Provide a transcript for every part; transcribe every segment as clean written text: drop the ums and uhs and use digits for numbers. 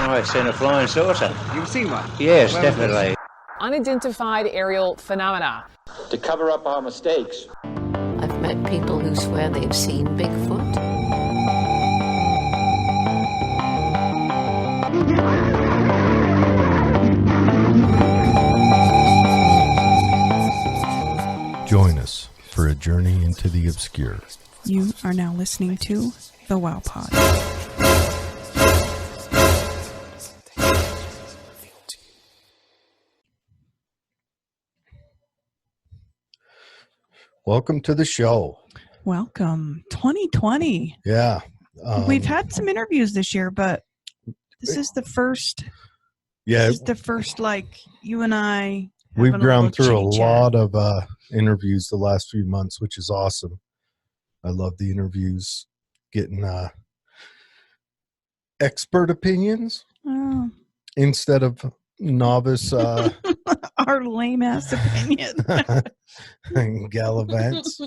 Oh, it's in a flying saucer. You've seen one? Yes, Where was this? definitely. Unidentified aerial phenomena. To cover up our mistakes. I've met people who swear they've seen Bigfoot. Join us for a journey into the obscure. You are now listening to The Wow Pod. Welcome to the show. Welcome. 2020. Yeah. We've had some interviews this year, but this is the first. Yeah. This is the first, like, you and I. We've gone through a chitty-chat. lot of interviews the last few months, which is awesome. I love the interviews, getting expert opinions Oh, instead of novice our lame ass opinion. gallivants.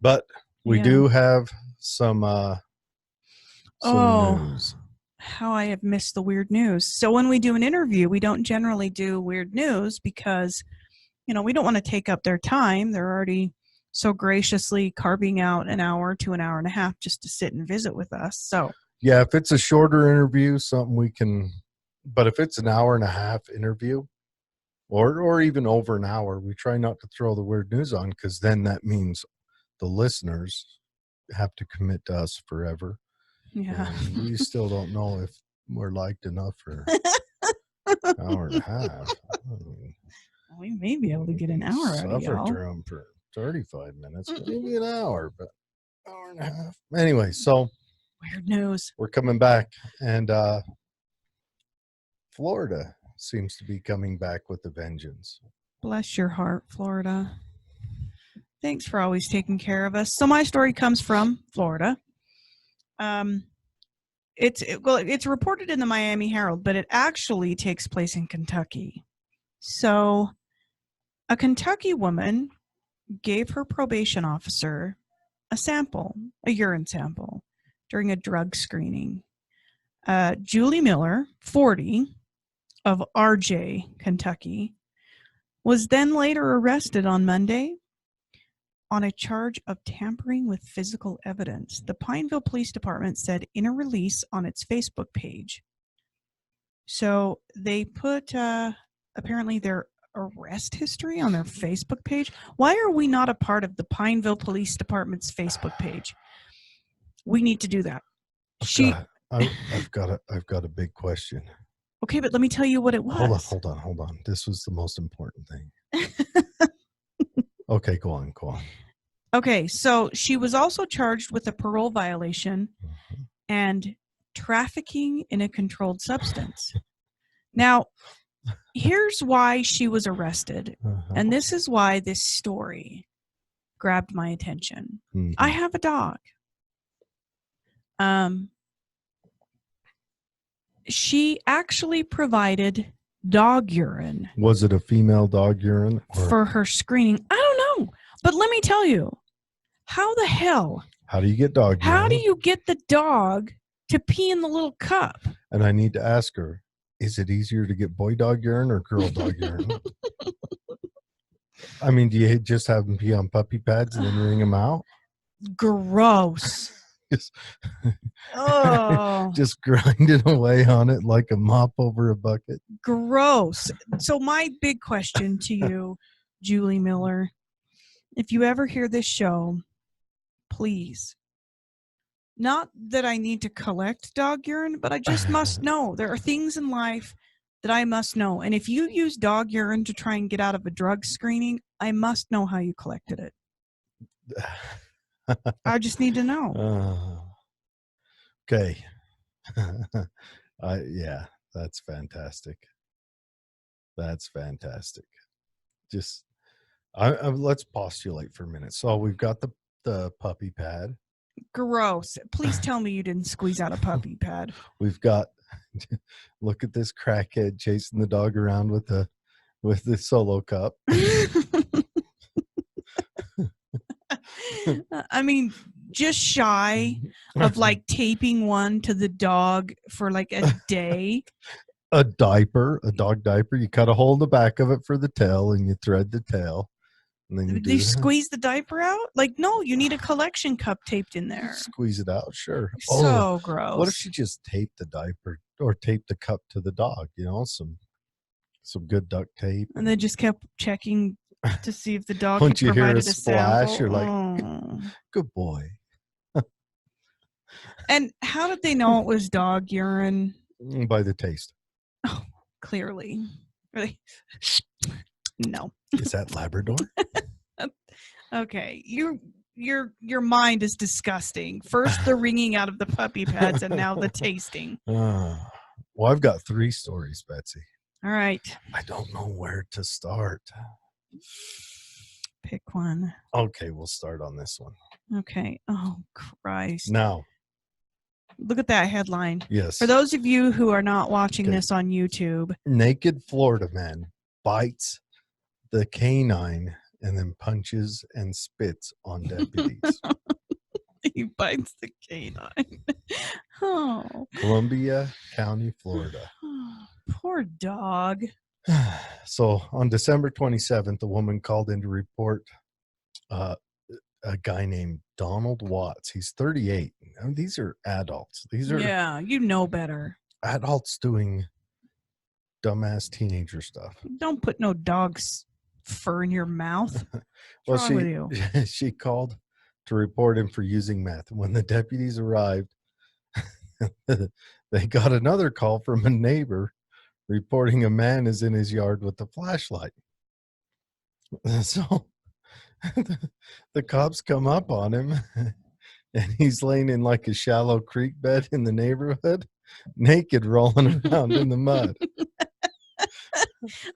But we Yeah. do have some Oh. news. How I have missed the weird news. So when we do an interview, we don't generally do weird news because, we don't want to take up their time. They're already so graciously carving out an hour to an hour and a half just to sit and visit with us. So Yeah, if it's a shorter interview, something we can, but if it's an hour and a half interview or even over an hour, we try not to throw the weird news on, because then that means the listeners have to commit to us forever. yeah. And we still don't know if we're liked enough for an hour and a half. We may be able to get an hour out of Suffer y'all. through 'em for 35 minutes, maybe an hour, but hour and a half. Anyway, so Weird news. we're coming back, and Florida seems to be coming back with a vengeance. Bless your heart, Florida. Thanks for always taking care of us. So my story comes from Florida. It's reported in the Miami Herald, but it actually takes place in Kentucky. So a Kentucky woman gave her probation officer a urine sample, during a drug screening. Julie Miller, 40, of RJ, Kentucky, was then later arrested on Monday on a charge of tampering with physical evidence, the Pineville Police Department said in a release on its Facebook page. So they put apparently their arrest history on their Facebook page. Why are we not a part of the Pineville Police Department's Facebook page? We need to do that. I've got a big question. Okay, but let me tell you what it was. Hold on. This was the most important thing. Okay, go on. Okay, so she was also charged with a parole violation and trafficking in a controlled substance. Now, here's why she was arrested, and this is why this story grabbed my attention. I have a dog. She actually provided dog urine. Was it a female dog urine? For her screening. I don't know. But let me tell you, how the hell? How do you get dog urine? How do you get the dog to pee in the little cup? And I need to ask her, is it easier to get boy dog urine or girl dog urine? I mean, do you just have them pee on puppy pads and then wring them out? Gross. Oh, Just grinding away on it like a mop over a bucket. gross. So my big question to you, Julie Miller, if you ever hear this show, please, not that I need to collect dog urine, but I just must know. There are things in life that I must know. And if you use dog urine to try and get out of a drug screening, I must know how you collected it. I just need to know. Okay. Yeah, that's fantastic. Let's postulate for a minute. So we've got the puppy pad. Gross. Please tell me you didn't squeeze out a puppy pad. We've got, look at this crackhead chasing the dog around with the solo cup. I mean, just shy of like taping one to the dog for like a day. A dog diaper. You cut a hole in the back of it for the tail, and you thread the tail, and then You squeeze the diaper out? Like, no, you need a collection cup taped in there. Squeeze it out, sure. So gross. What if she just taped the diaper or taped the cup to the dog? You know, some good duct tape. And they just kept checking to see if the dog Once had you hear a provided a splash, sample. you're like, Oh. good boy. And how did they know it was dog urine? By the taste. Oh, clearly. Really? No. Is that Labrador? Okay. Your mind is disgusting. First the wringing out of the puppy pads and now the tasting. Well, I've got 3 stories, Betsy. All right. I don't know where to start. Pick one. Okay, we'll start on this one. Okay. Oh, Christ. Now. Look at that headline. Yes. For those of you who are not watching this on YouTube. Naked Florida man bites the canine and then punches and spits on deputies. He bites the canine. Oh. Columbia County, Florida. Poor dog. So on December 27th, a woman called in to report a guy named Donald Watts. He's 38. I mean, these are adults. These are you know better. adults doing dumbass teenager stuff. Don't put no dog's fur in your mouth. Well, What's wrong with you? she called to report him for using meth. When the deputies arrived, they got another call from a neighbor reporting a man is in his yard with a flashlight. So the cops come up on him, and he's laying in like a shallow creek bed in the neighborhood, naked, rolling around in the mud.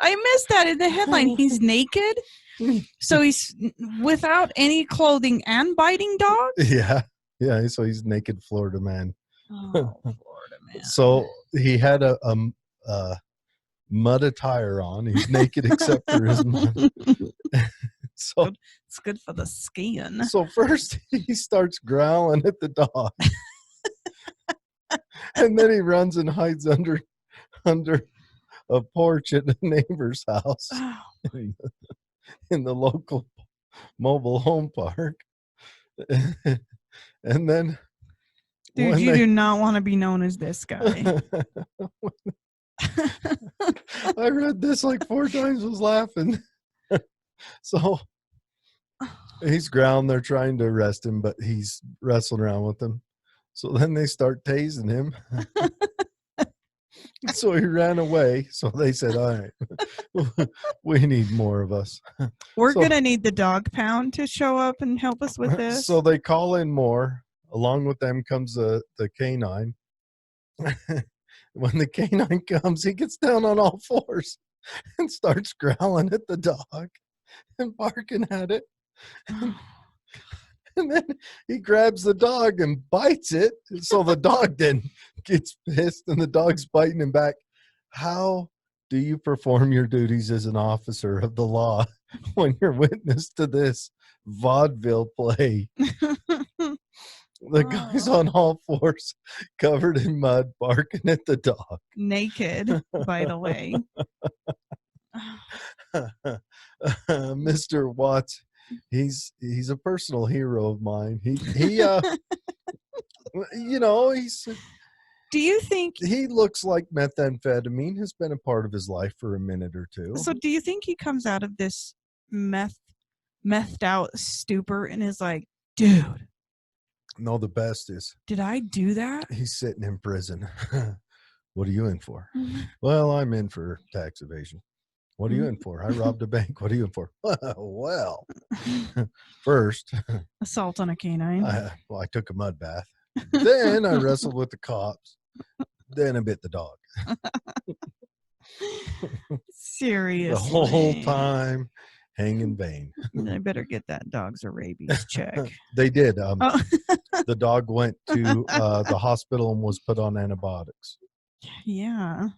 I missed that in the headline. He's naked, so he's without any clothing and biting dogs. Yeah. So he's naked Florida man. Oh, Florida man. So he had a mud attire on. He's naked except for his mud. So it's good for the skin. So first he starts growling at the dog, and then he runs and hides under a porch at the neighbor's house in the local mobile home park. And then, dude, you do not want to be known as this guy. I read this like 4 times, was laughing. So he's ground. They're trying to arrest him, but he's wrestling around with them. So then they start tasing him. So he ran away. So they said, all right, we need more of us. We're going to need the dog pound to show up and help us with this. So they call in more. Along with them comes the canine. When the canine comes, he gets down on all 4s and starts growling at the dog and barking at it. And then he grabs the dog and bites it. So the dog then gets pissed and the dog's biting him back. How do you perform your duties as an officer of the law when you're witness to this vaudeville play? The guy's on all 4s, covered in mud, barking at the dog. Naked, by the way. Mr. Watts, he's a personal hero of mine. He you know, do you think he looks like methamphetamine has been a part of his life for a minute or 2? So do you think he comes out of this methed out stupor and is like, dude, no, the best is, did I do that? He's sitting in prison. What are you in for? Well, I'm in for tax evasion. What are you in for? I robbed a bank. What are you in for? Well, first, assault on a canine. I took a mud bath. Then I wrestled with the cops. Then I bit the dog. Seriously. The whole time, hanging vain. I better get that dog's a rabies check. They did. The dog went to the hospital and was put on antibiotics. Yeah.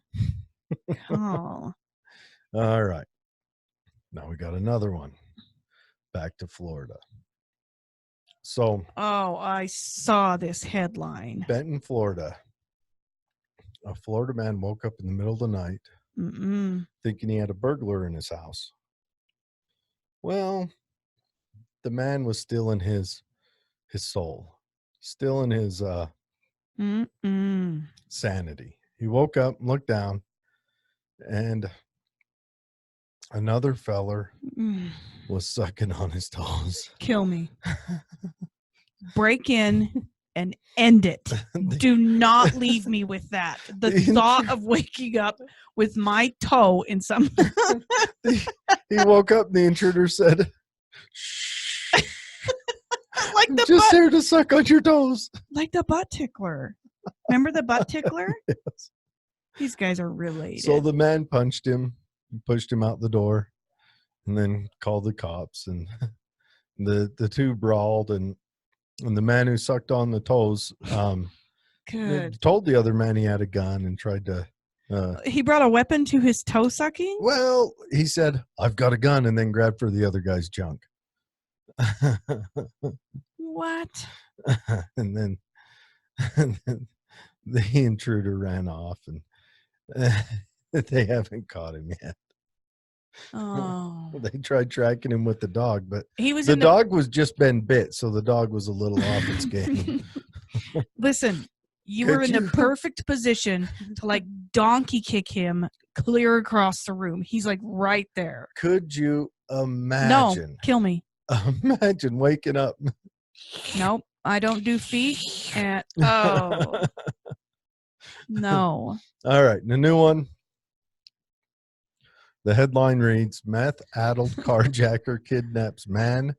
Oh. All right. Now we got another one. Back to Florida. So Oh, I saw this headline. Benton, Florida. A Florida man woke up in the middle of the night thinking he had a burglar in his house. Well, the man was still in his soul, still in his sanity. He woke up, looked down, and another feller was sucking on his toes. Kill me. Break in and end it. Do not leave me with that. The thought of waking up with my toe in some. He woke up and the intruder said, "Shh, Like the just butt, here to suck on your toes." like the butt tickler. Remember the butt tickler? Yes. These guys are related. So the man punched him, pushed him out the door, and then called the cops. And the two brawled, and the man who sucked on the toes Good. told the other man he had a gun and tried to. He brought a weapon to his toe sucking? Well, he said, "I've got a gun," and then grabbed for the other guy's junk. What? and then the intruder ran off, and they haven't caught him yet. Oh. They tried tracking him with the dog, but He was the in dog was just been bit, so the dog was a little off its game. Listen, you Could were in the you- perfect position to like donkey kick him clear across the room. He's like right there. Could you No, imagine? kill me. Imagine waking up. Nope, I don't do feet. And oh no. All right, the new one. The headline reads, "Meth-addled carjacker kidnaps man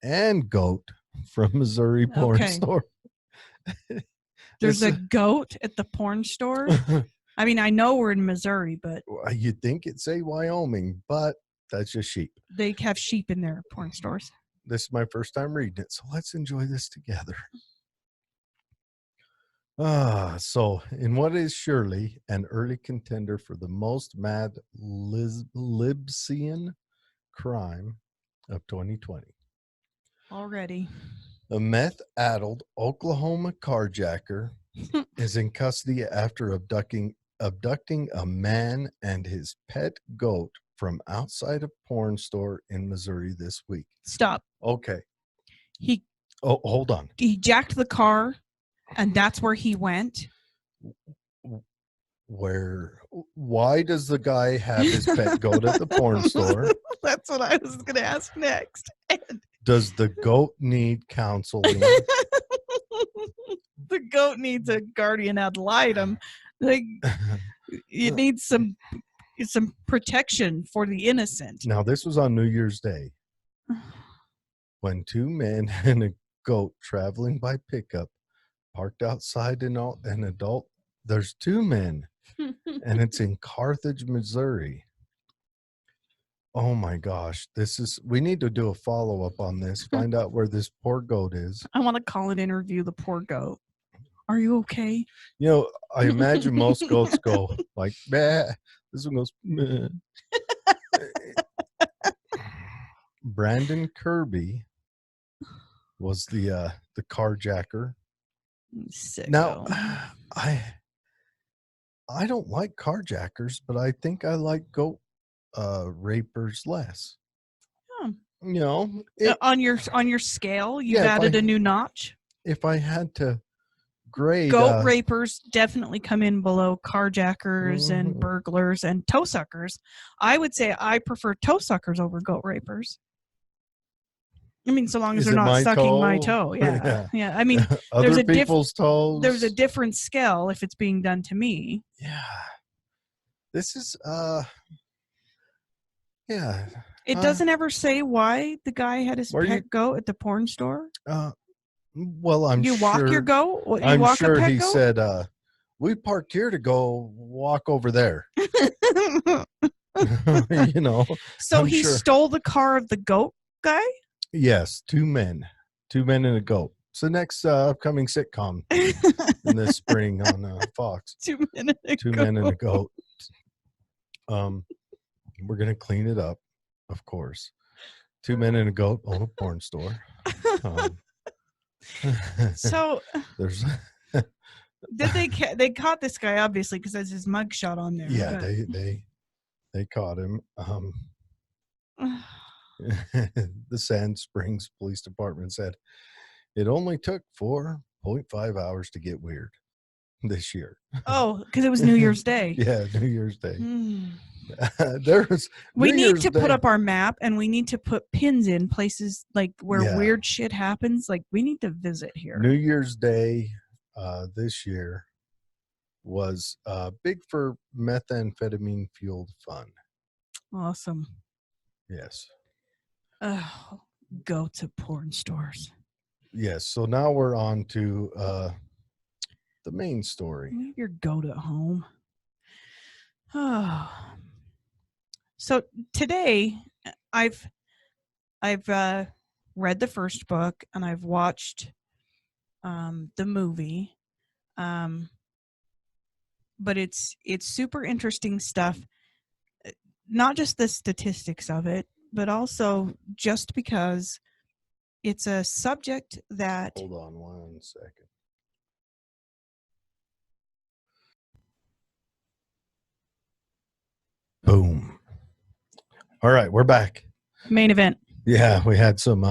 and goat from Missouri porn Okay. store." There's a It's- goat at the porn store. I mean, I know we're in Missouri, but You'd think it'd say Wyoming, but that's just sheep. they have sheep in their porn stores. This is my first time reading it, so let's enjoy this together. So in what is surely an early contender for the most mad Libsian crime of 2020, Already. a meth-addled Oklahoma carjacker is in custody after abducting a man and his pet goat from outside a porn store in Missouri this week. Stop. Okay. He Oh, hold on. jacked the car, and that's where he went. Why does the guy have his pet goat at the porn store? That's what I was going to ask next. Does the goat need counseling? The goat needs a guardian ad litem. Like, it needs some protection for the innocent. Now, this was on New Year's Day when two men and a goat traveling by pickup parked outside an adult. There's two men, and it's in Carthage, Missouri. Oh my gosh, we need to do a follow-up on this, find out where this poor goat is. I want to call and interview the poor goat. Are you okay? You know, I imagine most goats go like, "Bah." This one goes, "Meh." Brandon Kirby was the carjacker. Sicko. Now, I don't like carjackers, but I think I like goat rapers less. Oh. You know, on your scale, you've Yeah, if added a new notch. if I had to grade Goat rapers definitely come in below carjackers and Mhm. burglars and toe suckers. I would say I prefer toe suckers over goat rapers. I mean, so long as Is they're it not my sucking my toe? toe. Yeah. Yeah. Yeah. I mean, other there's a people's toes. there's a different scale if it's being done to me. Yeah. This is yeah. It doesn't ever say why the guy had his Where you- pet goat at the porn store. Well, I'm You sure walk your goat? You I'm walk sure a pet he goat? said we parked here to go walk over there. You know. So I'm he sure. stole the car of the goat guy? Yes, two men and a goat. It's the next upcoming sitcom in the spring on Fox. 2 minutes ago. Two men and a goat. We're gonna clean it up, of course. Two men and a goat own a porn store. So There's did they caught this guy obviously because there's his mugshot on there. yeah, but- they caught him. The Sand Springs Police Department said it only took 4.5 hours to get weird this year. Oh, because it was New Year's Day. Yeah, New Year's Day. Hmm. There's We New need Year's to put Day- up our map, and we need to put pins in places like where Yeah. weird shit happens. Like we need to visit here. New Year's Day this year was big for methamphetamine fueled fun. Awesome. Yes. Oh, go to porn stores. Yes. So now we're on to the main story. Leave your goat at home. Oh. So today I've read the first book and I've watched the movie. But it's super interesting stuff. Not just the statistics of it, but also just because it's a subject that Hold on 1 second. Boom. All right, we're back. main event. Yeah, we had some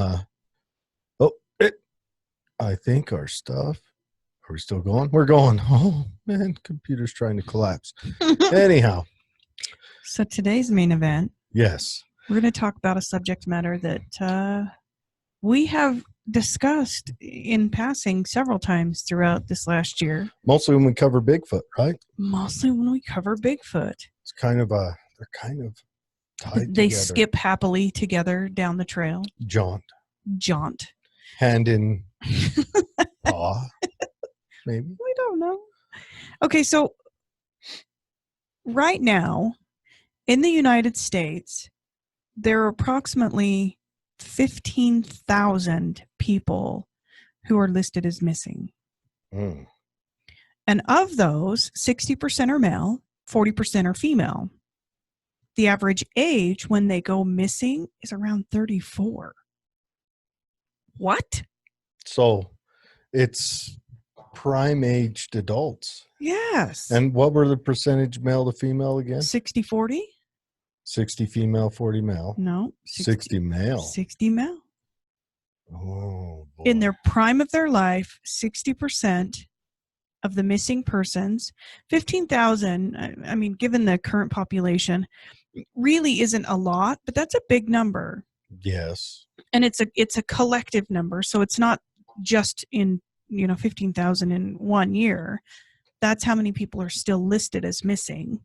I think our stuff. Are we still going? We're going. Oh man, computer's trying to collapse. Anyhow. So today's main event, Yes. we're going to talk about a subject matter that we have discussed in passing several times throughout this last year. Mostly when we cover Bigfoot, right? Mostly when we cover Bigfoot. It's kind of they're kind of tied They together. skip happily together down the trail. Jaunt. Jaunt. Hand in paw. Maybe. We don't know. Okay, so right now in the United States, there are approximately 15,000 people who are listed as missing. Mm. And of those, 60% are male, 40% are female. The average age when they go missing is around 34. What? So it's prime aged adults. Yes. And what were the percentage male to female again? 60-40? 60 female, 40 male. No. 60 male. 60 male. Oh, boy. In their prime of their life, 60% of the missing persons, 15,000, I mean, given the current population, really isn't a lot, but that's a big number. Yes. And it's a collective number, so it's not just in 15,000 in 1 year. That's how many people are still listed as missing.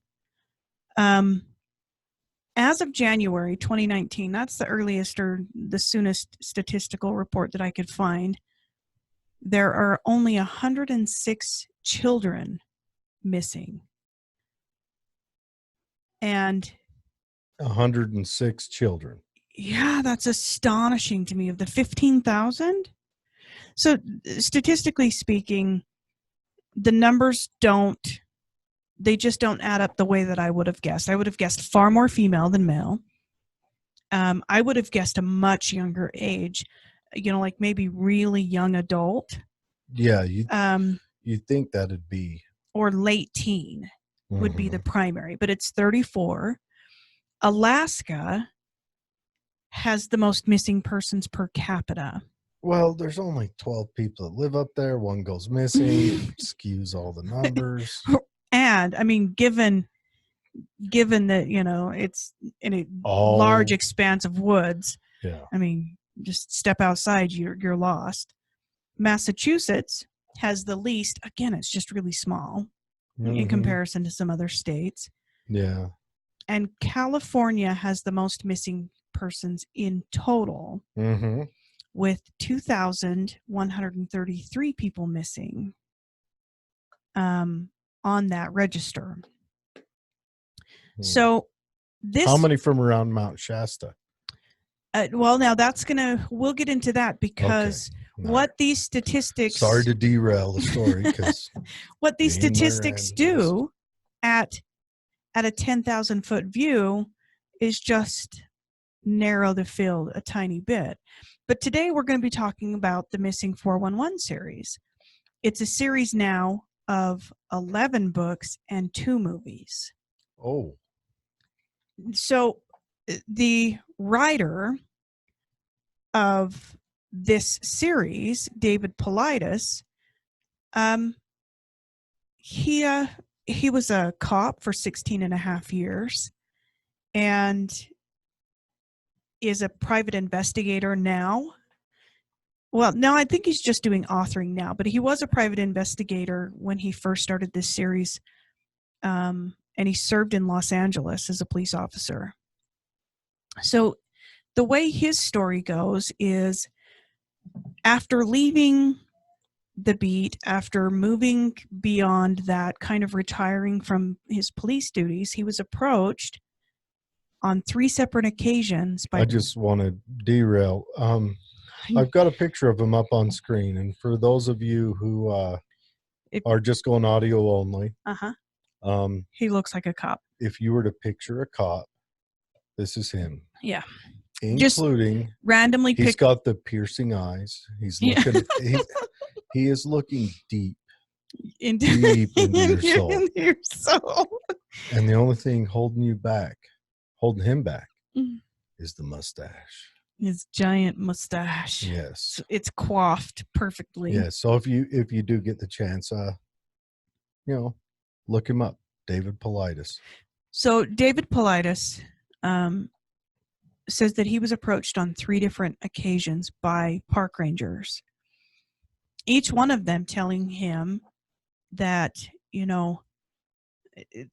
As of January 2019, that's the earliest or the soonest statistical report that I could find, there are only 106 children missing. And 106 children. yeah, that's astonishing to me. Of the 15,000? So statistically speaking, the numbers just don't add up the way that I would have guessed. I would have guessed far more female than male. I would have guessed a much younger age, like maybe really young adult. Yeah, you think that'd be or late teen would be the primary, but it's 34. Alaska has the most missing persons per capita. Well, there's only 12 people that live up there. One goes missing. It skews all the numbers. And I mean, given that, it's in a large expanse of woods. Yeah. I mean, just step outside, you're lost. Massachusetts has the least. Again, it's just really small in comparison to some other states. Yeah. And California has the most missing persons in total, with 2,133 people missing on that register. So this. How many from around Mount Shasta? Well, now we'll get into that because what these statistics. Sorry to derail the story, because what these statistics do at a 10,000 foot view is just narrow the field a tiny bit. But today we're going to be talking about the Missing 411 series. It's a series now of 11 books and 2 movies. Oh, So the writer of this series, David Paulides, he was a cop for 16 and a half years and is a private investigator now. Well, no, I think he's just doing authoring now, but he was a private investigator when he first started this series, and he served in Los Angeles as a police officer. So the way his story goes is, after leaving the beat, after moving beyond that, kind of retiring from his police duties, he was approached on 3 separate occasions by... I just want to derail. I've got a picture of him up on screen, and for those of you who are just going audio only, he looks like a cop. if you were to picture a cop, this is him. Yeah. Including just randomly he's got the piercing eyes. He's looking. He is looking deep into your soul. Into your soul. And the only thing holding him back, is the mustache. His giant mustache. Yes, it's coiffed perfectly. Yes. So if you do get the chance, look him up, David Paulides. So David Paulides says that he was approached on 3 different occasions by park rangers, each one of them telling him that,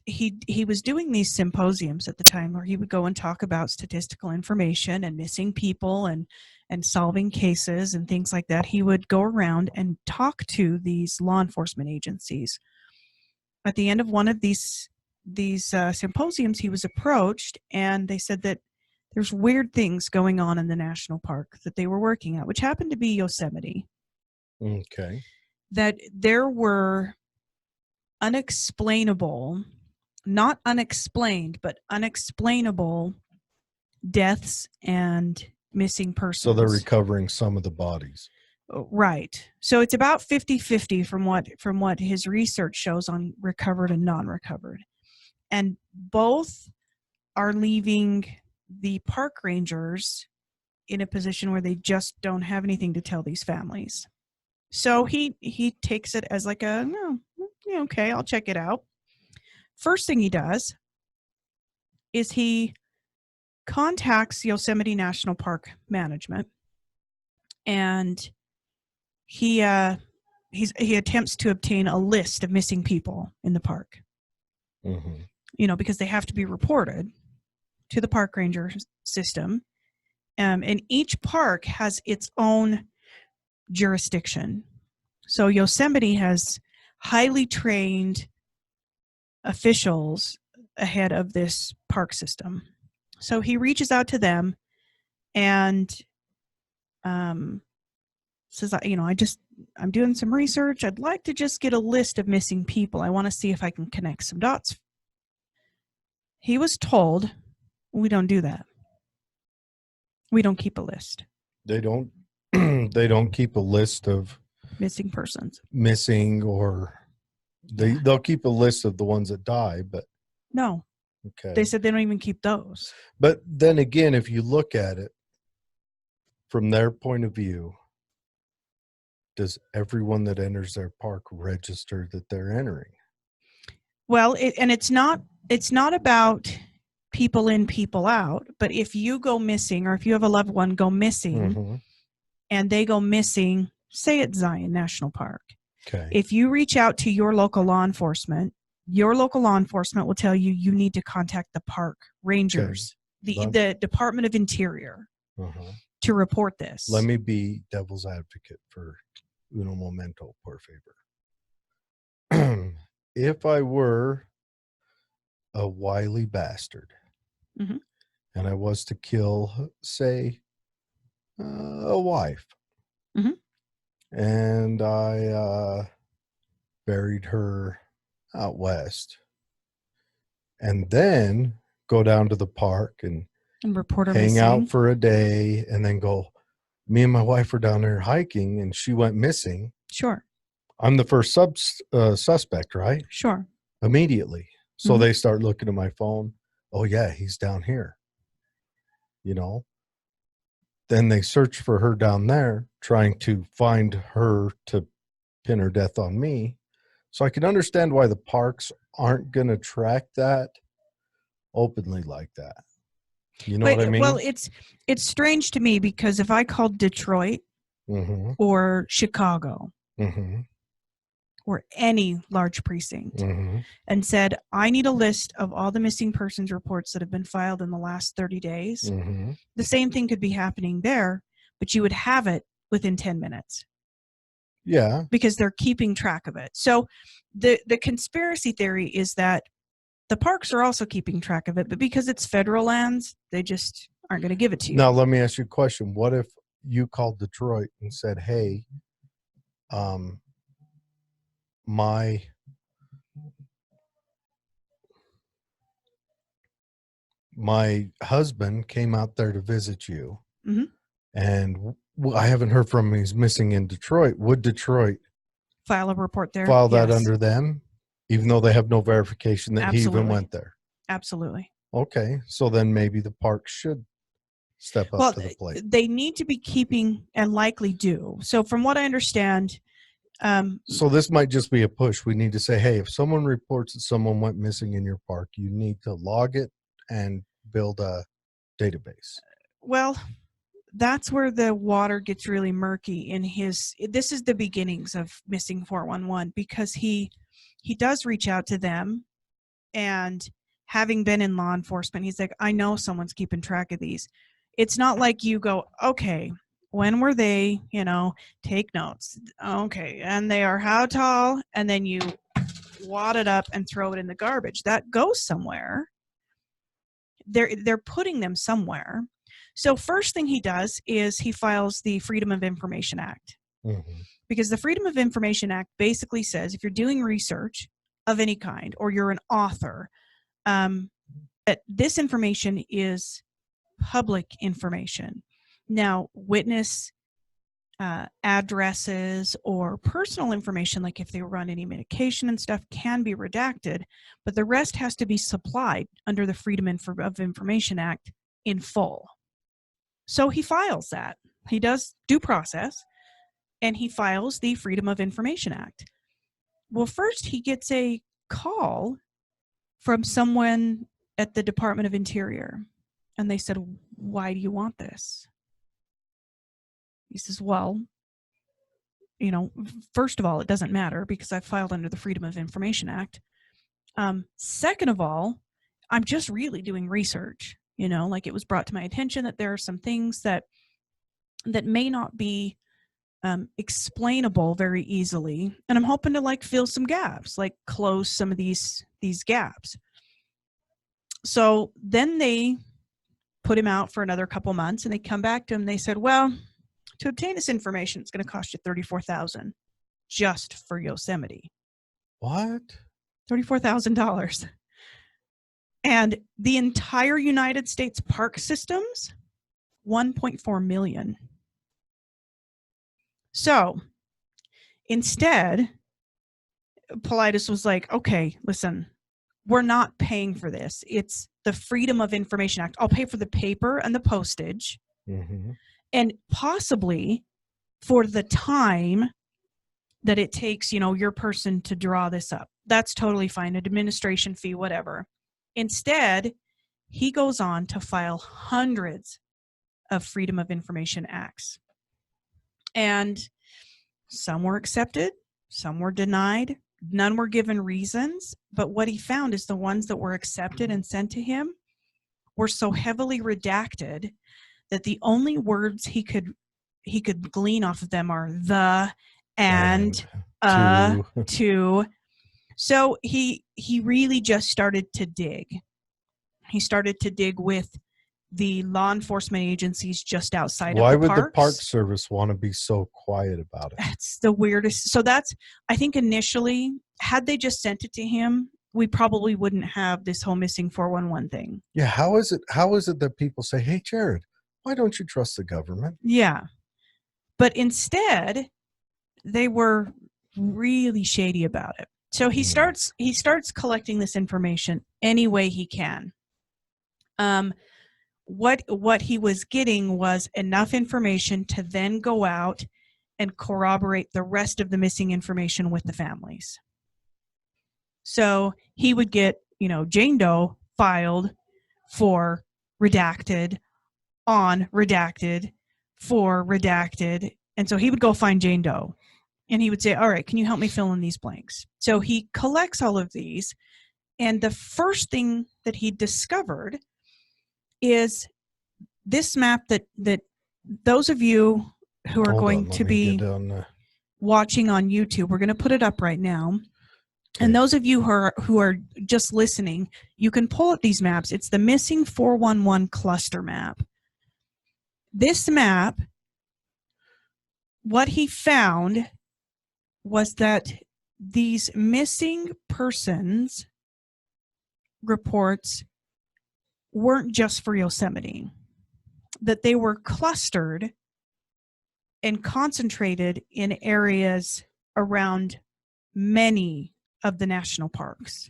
he was doing these symposiums at the time where he would go and talk about statistical information and missing people and solving cases and things like that. He would go around and talk to these law enforcement agencies. At the end of one of these symposiums, he was approached, and they said that there's weird things going on in the national park that they were working at, which happened to be Yosemite. Okay. That there were unexplainable, not unexplained, but unexplainable deaths and missing persons. So they're recovering some of the bodies. Right. So it's about 50-50 from what his research shows on recovered and non-recovered. And both are leaving the park rangers in a position where they just don't have anything to tell these families. So he takes it as like okay, I'll check it out. First thing he does is he contacts Yosemite National Park management, and he attempts to obtain a list of missing people in the park. Mm-hmm. Because they have to be reported to the park ranger system, and each park has its own jurisdiction. So Yosemite has highly trained officials ahead of this park system. So he reaches out to them and says, I'm doing some research. I'd like to just get a list of missing people. I want to see if I can connect some dots. He was told, we don't do that. We don't keep a list. They don't they don't keep a list of missing persons. Or they'll keep a list of the ones that die, but no. Okay. They said they don't even keep those. But then again, if you look at it from their point of view, does everyone that enters their park register that they're entering? Well, it's not about people in, people out, but if you go missing, or if you have a loved one go missing, mm-hmm. and they go missing, say at Zion National Park. Okay. If you reach out to your local law enforcement will tell you need to contact the park rangers, okay. the Department of Interior, uh-huh. to report this. Let me be devil's advocate for uno momento, por favor. If I were a wily bastard, mm-hmm. and I was to kill, say, a wife, mm-hmm. and I buried her out west, and then go down to the park and And report her hang missing. out for a day, and then go, me and my wife were down there hiking and she went missing. Sure. I'm the first suspect, right? Sure. Immediately. So Mhm. they start looking at my phone. Oh, yeah, he's down here. You know? Then they search for her down there, trying to find her to pin her death on me. So I can understand why the parks aren't going to track that openly like that. You know what I mean? Well, it's strange to me because if I called Detroit Mm-hmm. or Chicago Mm-hmm. or any large precinct Mm-hmm. and said, I need a list of all the missing persons reports that have been filed in the last 30 days, Mm-hmm. the same thing could be happening there, but you would have it within 10 minutes. Yeah. Because they're keeping track of it. So the conspiracy theory is that the parks are also keeping track of it, but because it's federal lands, they just aren't going to give it to you. Now, let me ask you a question. What if you called Detroit and said, hey, my husband came out there to visit you, Mhm. and I haven't heard from him. He's missing in Detroit. Would Detroit File a report there? file that Yes. under them, even though they have no verification that he even Absolutely. went there? Absolutely. Okay, so then maybe the park should step up to the plate. They need to be keeping, and likely do. So from what I understand, So this might just be a push. We need to say, hey, if someone reports that someone went missing in your park, you need to log it and build a database. well, that's where the water gets really murky in this is the beginnings of Missing 411, because he does reach out to them, and having been in law enforcement, he's like, I know someone's keeping track of these. It's not like you go, okay, when were they, take notes. Okay, and they are how tall, and then you wad it up and throw it in the garbage. That goes somewhere. They're putting them somewhere. So first thing he does is he files the Freedom of Information Act. Mm-hmm. Because the Freedom of Information Act basically says if you're doing research of any kind, or you're an author, that this information is public information. Now, witness addresses or personal information, like if they were on any medication and stuff, can be redacted, but the rest has to be supplied under the Freedom of Information Act in full. So he files that. He does due process, and he files the Freedom of Information Act. Well, first he gets a call from someone at the Department of Interior, and they said, why do you want this? He says, well, first of all, it doesn't matter because I filed under the Freedom of Information Act. Second of all, I'm just really doing research. Like it was brought to my attention that there are some things that may not be explainable very easily, and I'm hoping to fill some gaps, like close some of these gaps. So then they put him out for another couple months, and they come back to him. They said, well, to obtain this information, it's going to cost you $34,000 just for Yosemite. What? $34,000. And the entire United States park systems, $1.4 million. So instead, Paulides was like, okay, listen, we're not paying for this. It's the Freedom of Information Act. I'll pay for the paper and the postage, Mm-hmm. and possibly for the time that it takes, your person to draw this up. That's totally fine. An administration fee, whatever. Instead, he goes on to file hundreds of Freedom of Information Acts. And some were accepted, some were denied, none were given reasons. But what he found is the ones that were accepted and sent to him were so heavily redacted that the only words he could glean off of them are the, and, to. So he really just started to dig. He started to dig with the law enforcement agencies just outside Why of the would parks. the Park Service want to be so quiet about it? That's the weirdest. So I think initially, had they just sent it to him we probably wouldn't have this whole missing 411 thing. Yeah, how is it that people say, hey, Jared, why don't you trust the government? Yeah. But instead, they were really shady about it. So he starts collecting this information any way he can. What he was getting was enough information to then go out and corroborate the rest of the missing information with the families. So he would get, Jane Doe filed for redacted, on redacted, for redacted. And so he would go find Jane Doe and he would say, all right, can you help me fill in these blanks? So he collects all of these. And the first thing that he discovered is this map that those of you who are going to be watching on YouTube, we're going to put it up right now. Okay. And those of you who are just listening, you can pull up these maps. It's the missing 411 cluster map. This map, what he found was that these missing persons reports weren't just for Yosemite, that they were clustered and concentrated in areas around many of the national parks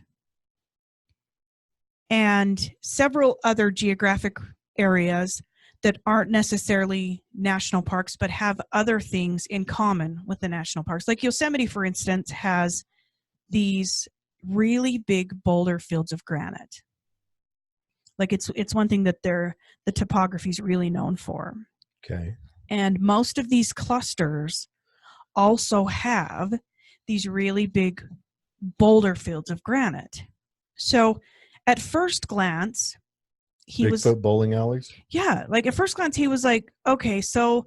and several other geographic areas that aren't necessarily national parks but have other things in common with the national parks. Like Yosemite, for instance, has these really big boulder fields of granite. Like it's one thing that the topography is really known for. Okay. And most of these clusters also have these really big boulder fields of granite. So at first glance, Bigfoot bowling alleys? Yeah, like at first glance, he was like, okay, so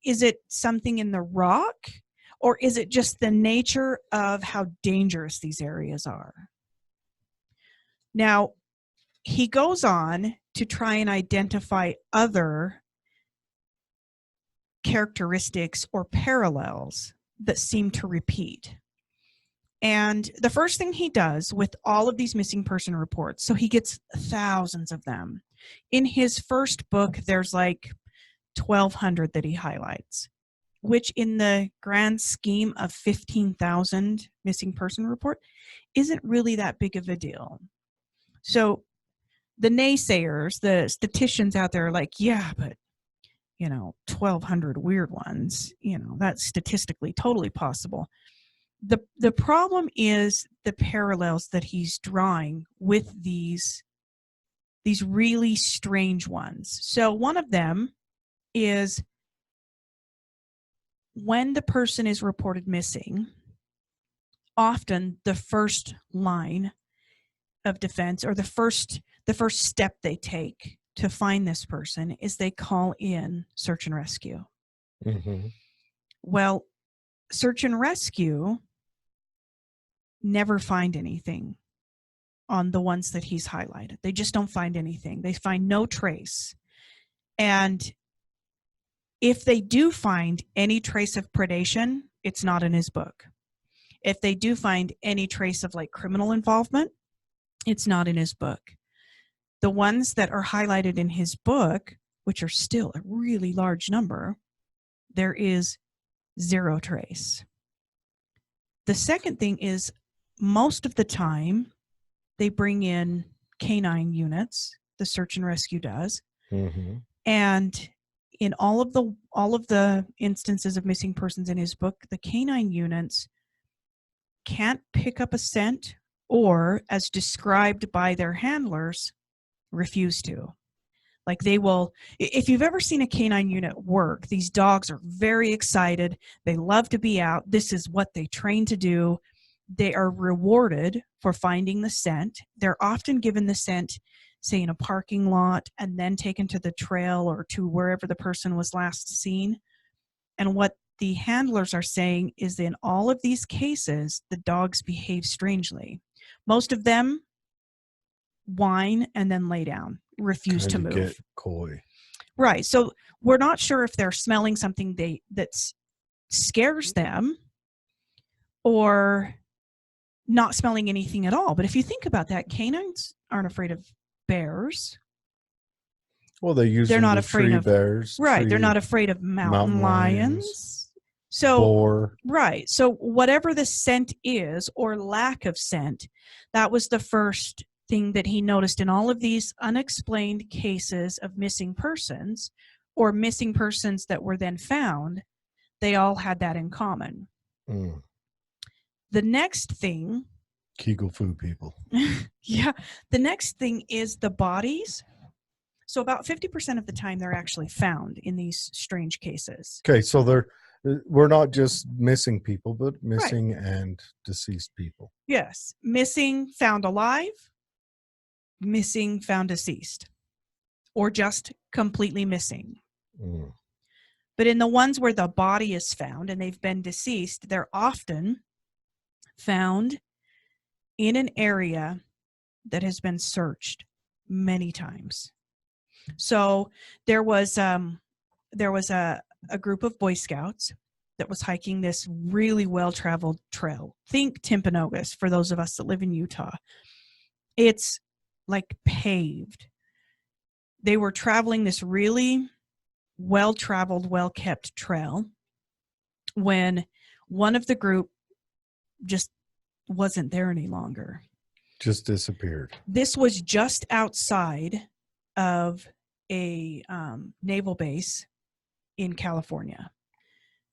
is it something in the rock? Or is it just the nature of how dangerous these areas are? Now, he goes on to try and identify other characteristics or parallels that seem to repeat. And the first thing he does with all of these missing person reports, so he gets thousands of them. In his first book, there's like 1,200 that he highlights, which in the grand scheme of 15,000 missing person report isn't really that big of a deal. So the naysayers, the statisticians out there are like, yeah, but 1,200 weird ones, that's statistically totally possible. The problem is the parallels that he's drawing with these really strange ones. So one of them is when the person is reported missing, often the first line of defense or the first step they take to find this person is they call in search and rescue. Mm-hmm. Well, search and rescue never find anything on the ones that he's highlighted. They just don't find anything. They find no trace. And if they do find any trace of predation, it's not in his book. If they do find any trace of like criminal involvement, it's not in his book. The ones that are highlighted in his book, which are still a really large number, there is zero trace. The second thing is most of the time they bring in canine units, the search and rescue does. Mm-hmm. And in all of the instances of missing persons in his book, the canine units can't pick up a scent or, as described by their handlers, refuse to. Like they will, if you've ever seen a canine unit work, these dogs are very excited. They love to be out. This is what they train to do. They are rewarded for finding the scent. They're often given the scent, say in a parking lot, and then taken to the trail or to wherever the person was last seen. And what the handlers are saying is that in all of these cases, the dogs behave strangely. Most of them whine and then lay down, refuse to move. Get coy. Right. So we're not sure if they're smelling something that scares them, or not smelling anything at all. But if you think about that, canines aren't afraid of bears. Well, they use They're them not to afraid tree of bears. right. They're tree not afraid of mountain lions. So boar. right. So whatever the scent is or lack of scent, that was the first thing that he noticed in all of these unexplained cases of missing persons or missing persons that were then found. They all had that in common. Mm. The next thing, Kegel food people. yeah, the next thing is the bodies. So about 50% of the time they're actually found in these strange cases. Okay, so we're not just missing people, but missing and deceased people. Yes, missing, found alive, missing, found deceased, or just completely missing. Mm. But in the ones where the body is found and they've been deceased, they're often found in an area that has been searched many times. So there was a group of Boy Scouts that was hiking this really well-traveled trail. Think Timpanogos for those of us that live in Utah. It's like paved. They were traveling this really well-traveled, well-kept trail when one of the group just wasn't there any longer. Just disappeared. This was just outside of a naval base in California.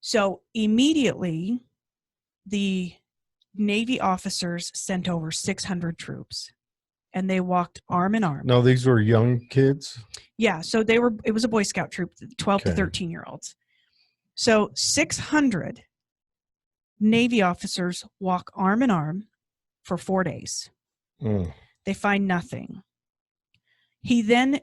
So immediately, the Navy officers sent over 600 troops, and they walked arm in arm. No, these were young kids. Yeah, so it was a Boy Scout troop, 12 to 13-year-olds. So 600 Navy officers walk arm in arm for 4 days. Mm. They find nothing. The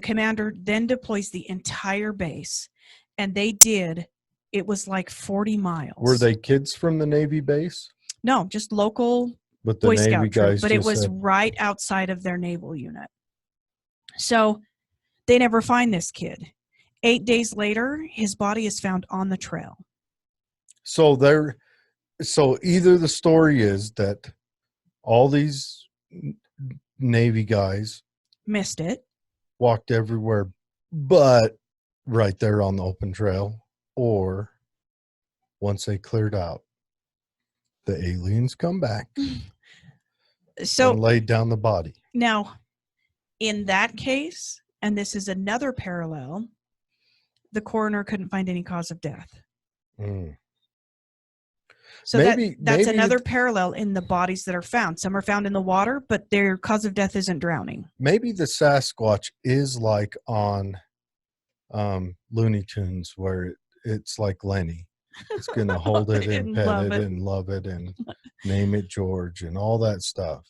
commander then deploys the entire base, and it was like 40 miles. Were they kids from the Navy base? No, just local But the Boy Navy Scout troop, guys but it just was said, right outside of their naval unit. So they never find this kid. 8 days later, his body is found on the trail. So either the story is that all these Navy guys Missed it. walked everywhere but right there on the open trail, or once they cleared out, the aliens come back So and laid down the body. now, in that case, and this is another parallel, the coroner couldn't find any cause of death. Mm. So that's another parallel in the bodies that are found. Some are found in the water, but their cause of death isn't drowning. Maybe the Sasquatch is like on Looney Tunes, where it's like Lenny. It's going to hold it and pet it and love it and name it George and all that stuff.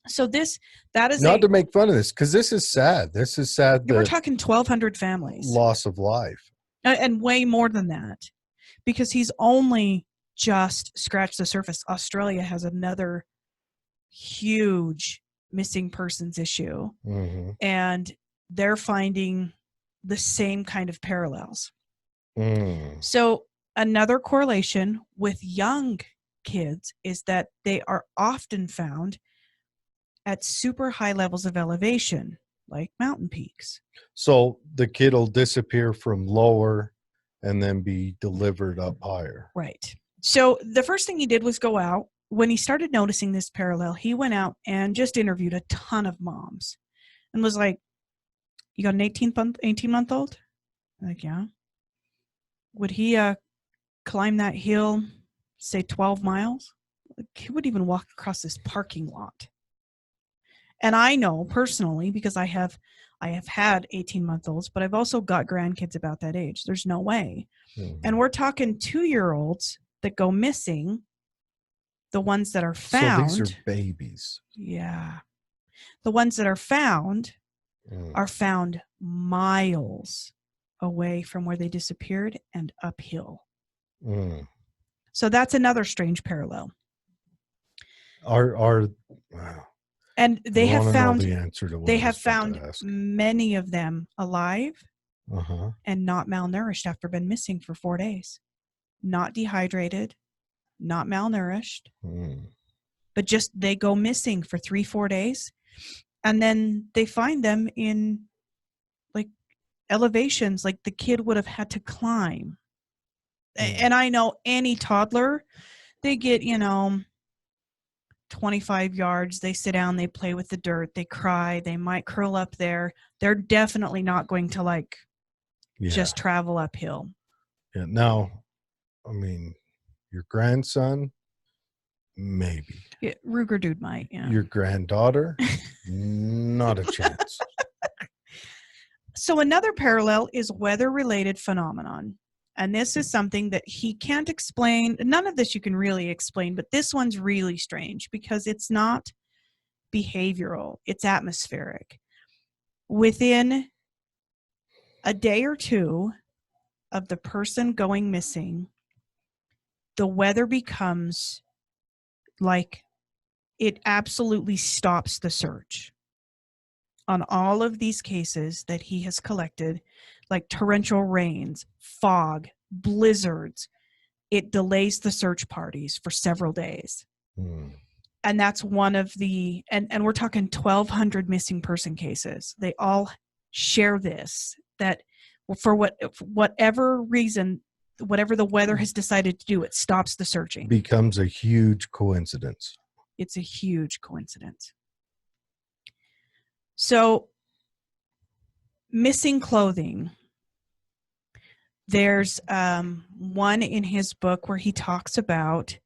So that is not to make fun of this, because this is sad. This is sad. We're talking 1,200 families. Loss of life. And way more than that, because he's only just scratched the surface. Australia has another huge missing persons issue, Mm-hmm. and they're finding the same kind of parallels. Mm. So another correlation with young kids is that they are often found at super high levels of elevation, like mountain peaks. So the kid will disappear from lower and then be delivered up higher. Right. So the first thing he did was go out. When he started noticing this parallel, he went out and just interviewed a ton of moms and was like, you got an 18-month-old? Like, yeah. Would he climb that hill, say 12 miles? Like, he wouldn't even walk across this parking lot. And I know personally, because I have had 18-month-olds, but I've also got grandkids about that age. There's no way. Mm-hmm. And we're talking 2-year-olds that go missing, the ones that are found. So these are babies. Yeah. The ones that are found are found miles away from where they disappeared and uphill. Mm. So that's another strange parallel. And they have found many of them alive and not malnourished after being missing for 4 days, not dehydrated, not malnourished, Mm. but just they go missing for 3-4 days. And then they find them in like elevations like the kid would have had to climb. And I know any toddler, they get, 25 yards, they sit down, they play with the dirt, they cry, they might curl up there. They're definitely not going to just travel uphill. Yeah. Now, I mean, your grandson, maybe. Yeah, Ruger dude might, yeah. Your granddaughter, not a chance. So another parallel is weather-related phenomenon. And this is something that he can't explain. None of this you can really explain, but this one's really strange because it's not behavioral, it's atmospheric. Within a day or two of the person going missing, the weather becomes like it absolutely stops the search. On all of these cases that he has collected, like torrential rains, fog, blizzards, it delays the search parties for several days. And that's one of the, and we're talking 1,200 missing person cases. They all share this, that for whatever reason, whatever the weather has decided to do, it stops the searching. Becomes a huge coincidence. It's a huge coincidence. So, missing clothing. There's one in his book where he talks about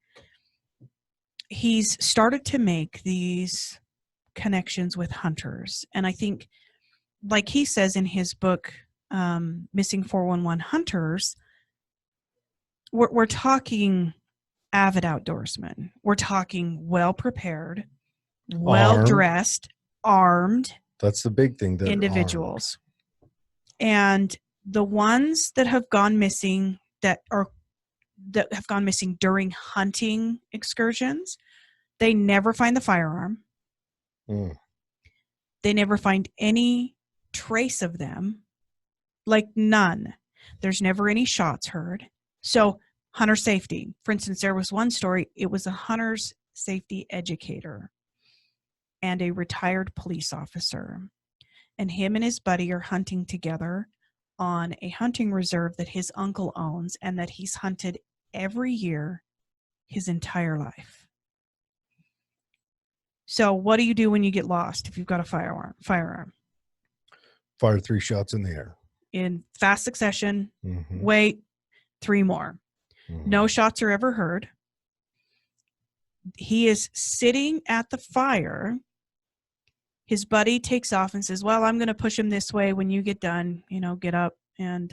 he's started to make these connections with hunters. And I think, like he says in his book, Missing 411 Hunters, we're talking avid outdoorsmen. We're talking well-prepared, well-dressed, armed. That's the big thing. Individuals. And the ones that have gone missing that have gone missing during hunting excursions, they never find the firearm. They never find any trace of them, like none. There's never any shots heard. So hunter safety. For instance, there was one story, it was a hunter's safety educator and a retired police officer. And him and his buddy are hunting together on a hunting reserve that his uncle owns and that he's hunted every year his entire life. So what do you do when you get lost if you've got a firearm? Fire 3 shots in the air. In fast succession, wait, 3 more. No shots are ever heard. He is sitting at the fire. His buddy takes off and says, well, I'm going to push him this way. When you get done, get up and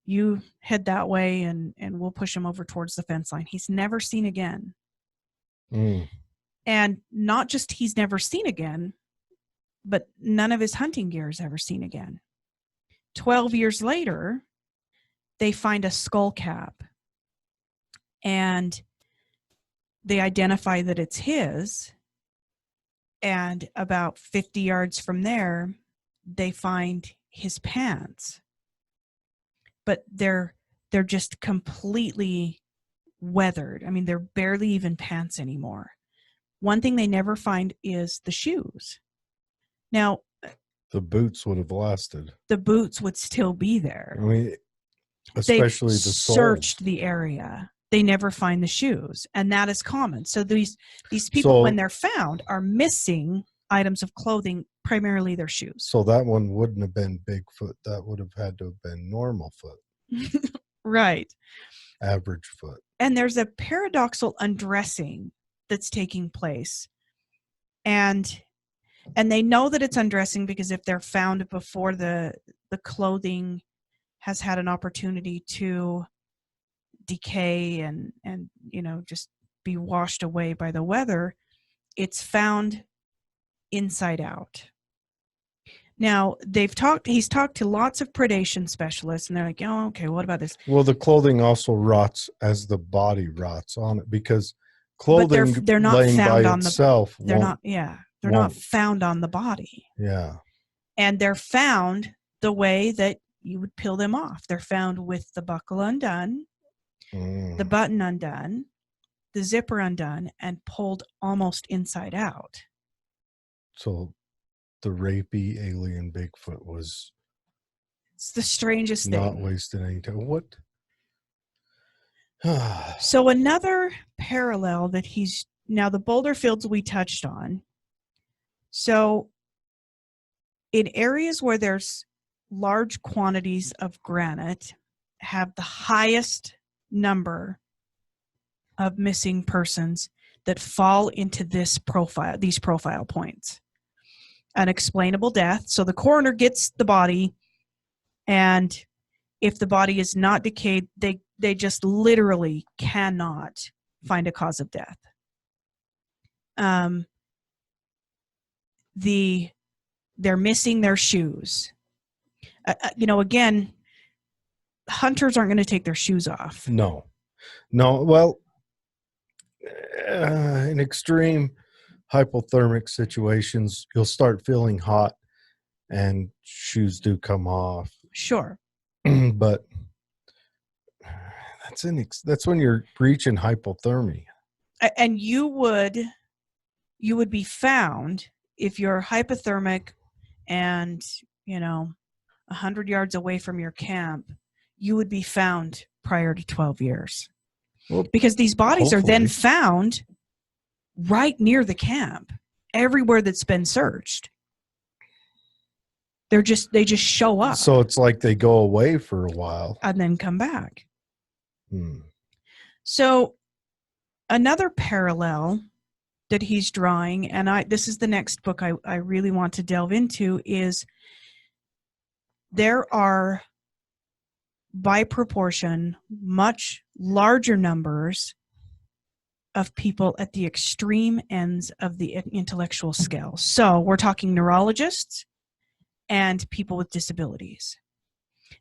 you head that way and we'll push him over towards the fence line. He's never seen again. And not just he's never seen again, but none of his hunting gear is ever seen again. 12 years later, they find a skull cap and they identify that it's his. And about 50 yards from there, they find his pants. But they're just completely weathered. I mean, they're barely even pants anymore. One thing they never find is the shoes. Now, the boots would have lasted. The boots would still be there. I mean, especially the soles. Searched the area. They never find the shoes, and that is common. So these people, when they're found, are missing items of clothing, primarily their shoes. So that one wouldn't have been Bigfoot. That would have had to have been normal foot. Right. Average foot. And there's a paradoxical undressing that's taking place. And they know that it's undressing because if they're found before the clothing has had an opportunity to decay and just be washed away by the weather, it's found inside out. Now he's talked to lots of predation specialists and they're like, oh, okay, what about this? Well, the clothing also rots as the body rots on it because clothing they're not laying found by on itself they're not found on the body. Yeah. And they're found the way that you would peel them off. They're found with the buckle undone, the button undone, the zipper undone, and pulled almost inside out. So the rapey alien Bigfoot was It's the strangest not thing. wasting any time. What? So another parallel that he's now, the boulder fields we touched on. So in areas where there's large quantities of granite have the highest number of missing persons that fall into these profile points. Unexplainable death. So the coroner gets the body, and if the body is not decayed, they just literally cannot find a cause of death. They're missing their shoes. Again, hunters aren't going to take their shoes off. No. Well, in extreme hypothermic situations, you'll start feeling hot and shoes do come off. Sure. But that's when you're reaching hypothermia. And you would be found if you're hypothermic and 100 yards away from your camp. You would be found prior to 12 years, because these bodies are then found right near the camp, everywhere that's been searched. They just show up. So it's like they go away for a while and then come back. So another parallel that he's drawing, and this is the next book I really want to delve into, is there are, by proportion, much larger numbers of people at the extreme ends of the intellectual scale. So we're talking neurologists and people with disabilities.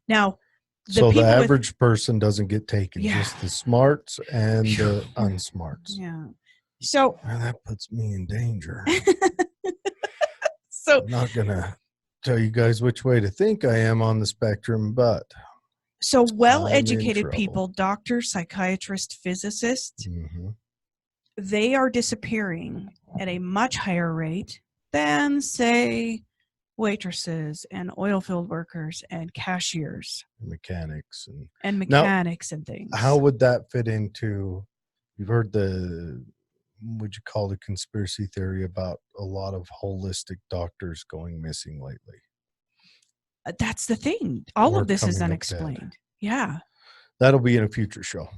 Now, the average person doesn't get taken, just the smarts and the unsmarts. Yeah. So that puts me in danger. So I'm not going to tell you guys which way to think I am on the spectrum, but so well-educated people, doctors, psychiatrists, physicists, they are disappearing at a much higher rate than, say, waitresses and oil field workers and cashiers, mechanics and things. How would that fit into? You've heard would you call it conspiracy theory about a lot of holistic doctors going missing lately? That's the thing. All of this is unexplained. Yeah. That'll be in a future show.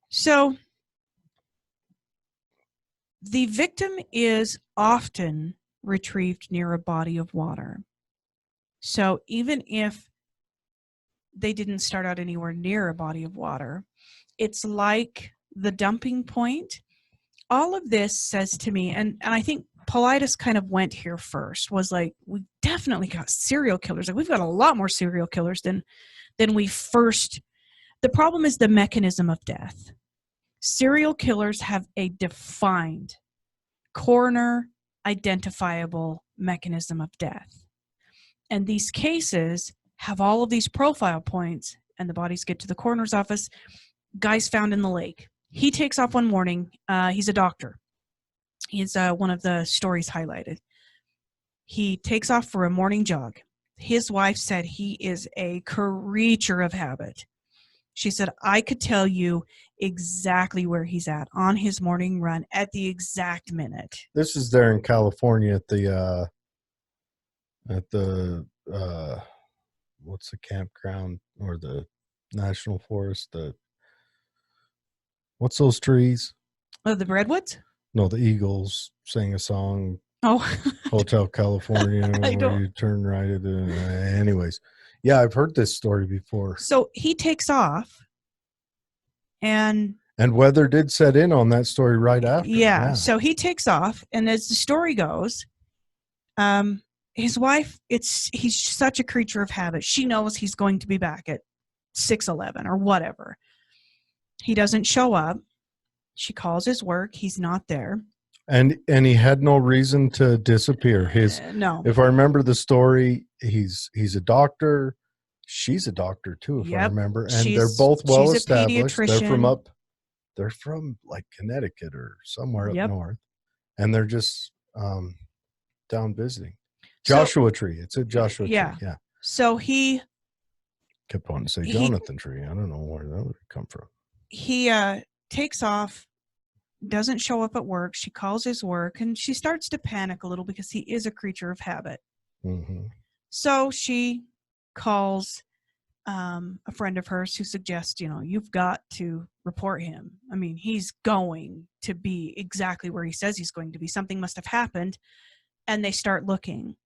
So the victim is often retrieved near a body of water. So even if they didn't start out anywhere near a body of water, it's like the dumping point. All of this says to me, and I think Paulides kind of went here first, was like, we definitely got serial killers. Like, we've got a lot more serial killers than we first. The problem is the mechanism of death. Serial killers have a defined, coroner identifiable mechanism of death. And these cases have all of these profile points, and the bodies get to the coroner's office. Guy's found in the lake. He takes off one morning. He's a doctor. He's one of the stories highlighted. He takes off for a morning jog. His wife said he is a creature of habit. She said, I could tell you exactly where he's at on his morning run at the exact minute. This is there in California at the what's the campground or the national forest? What's those trees? Oh, the redwoods? No, the Eagles sang a song. Oh, Hotel California. Where you turn right at anyways. Yeah, I've heard this story before. So he takes off, and weather did set in on that story right after. Yeah. So he takes off, and as the story goes, his wife, he's such a creature of habit. She knows he's going to be back at 6:11 or whatever. He doesn't show up. She calls his work. He's not there. And he had no reason to disappear. No. If I remember the story, he's a doctor. She's a doctor too, if I remember. And they're both well established. They're from up they're from like Connecticut or somewhere Yep. up north, and they're just down visiting. So- Joshua Tree. It's a Joshua Yeah. Tree. Yeah. So he Kept wanting to say He- Jonathan Tree. I don't know where that would come from. takes off, doesn't show up at work. She calls his work, and she starts to panic a little because he is a creature of habit. Mm-hmm. So she calls a friend of hers who suggests, you've got to report him. I mean, he's going to be exactly where he says he's going to be. Something must have happened. And they start looking.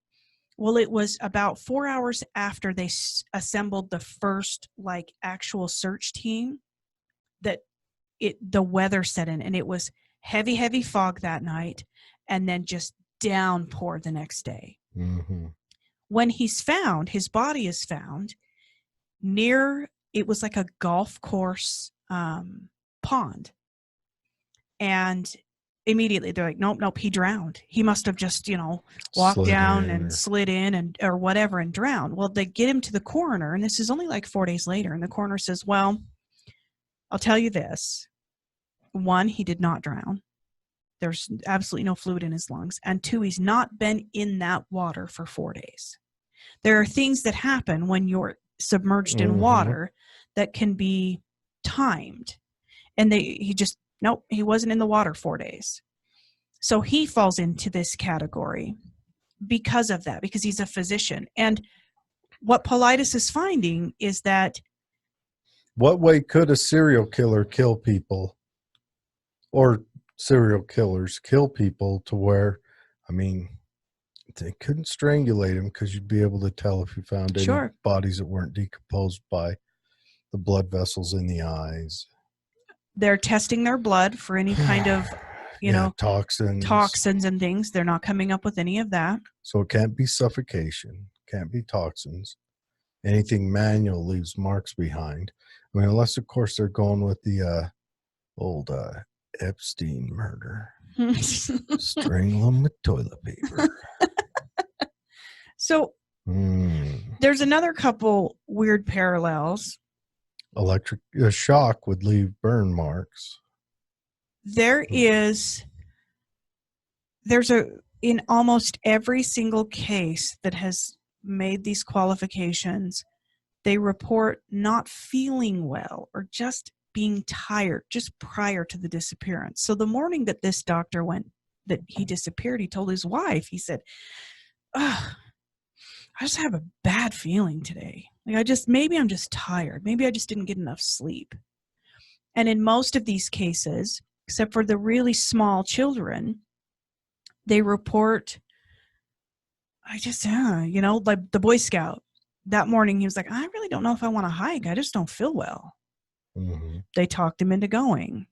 Well, it was about 4 hours after they assembled the first actual search team that the weather set in, and it was heavy, heavy fog that night, and then just downpour the next day. Mm-hmm. When his body is found near, it was like a golf course pond. And immediately they're like, nope, he drowned. He must have just, walked Slid down in and or- slid in or whatever and drowned. Well, they get him to the coroner, and this is only like 4 days later. And the coroner says, well, I'll tell you this. One, he did not drown. There's absolutely no fluid in his lungs. And two, he's not been in that water for 4 days. There are things that happen when you're submerged in water that can be timed. And he wasn't in the water 4 days. So he falls into this category because of that, because he's a physician. And what Paulides is finding is that What way could a serial killer kill people, or serial killers kill people to where, I mean, they couldn't strangulate him because you'd be able to tell if you found any Sure. bodies that weren't decomposed by the blood vessels in the eyes. they're testing their blood for any kind of, toxins and things. They're not coming up with any of that. So it can't be suffocation, can't be toxins. Anything manual leaves marks behind. I mean, unless, of course, they're going with the old Epstein murder. Strangle them with toilet paper. So there's another couple weird parallels. Electric shock would leave burn marks. There's in almost every single case that has made these qualifications, they report not feeling well or just being tired just prior to the disappearance. So the morning that this doctor that he disappeared, he told his wife, he said, I just have a bad feeling today. Maybe I'm just tired. Maybe I just didn't get enough sleep. And in most of these cases, except for the really small children, they report, like the Boy Scout. That morning, he was like, I really don't know if I want to hike. I just don't feel well. Mm-hmm. They talked him into going.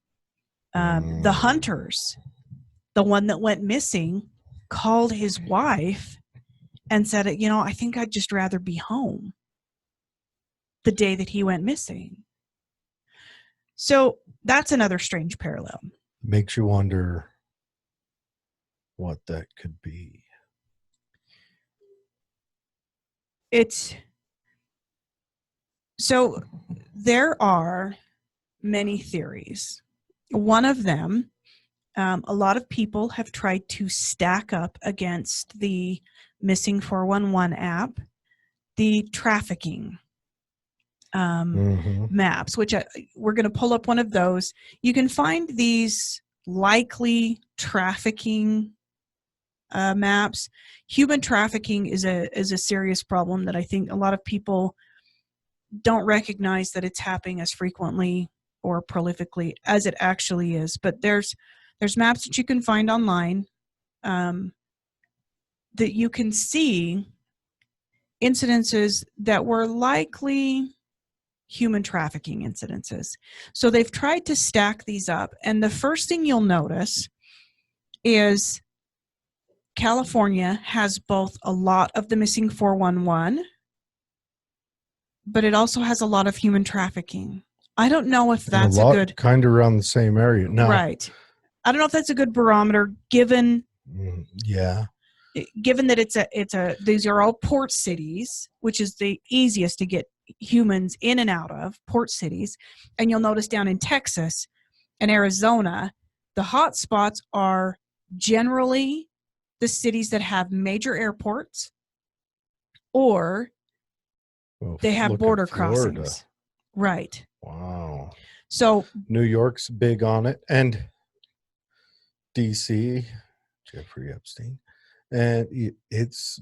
The hunters, the one that went missing, called his wife and said, I think I'd just rather be home the day that he went missing. So that's another strange parallel. Makes you wonder what that could be. So there are many theories. One of them, a lot of people have tried to stack up against the Missing 411 app, the trafficking maps, which we're going to pull up one of those. You can find these likely trafficking maps. Human trafficking is a serious problem that I think a lot of people don't recognize that it's happening as frequently or prolifically as it actually is. But there's maps that you can find online that you can see incidences that were likely human trafficking incidences. So they've tried to stack these up. And the first thing you'll notice is California has both a lot of the Missing 411, but it also has a lot of human trafficking. I don't know if that's a good kind of around the same area. No. Right. I don't know if that's a good barometer given that these are all port cities, which is the easiest to get humans in and out of, port cities. And you'll notice down in Texas, and Arizona, the hot spots are generally the cities that have major airports or Well, they have look at border Florida. crossings. Right. Wow. So New York's big on it, and DC, Jeffrey Epstein, and it's.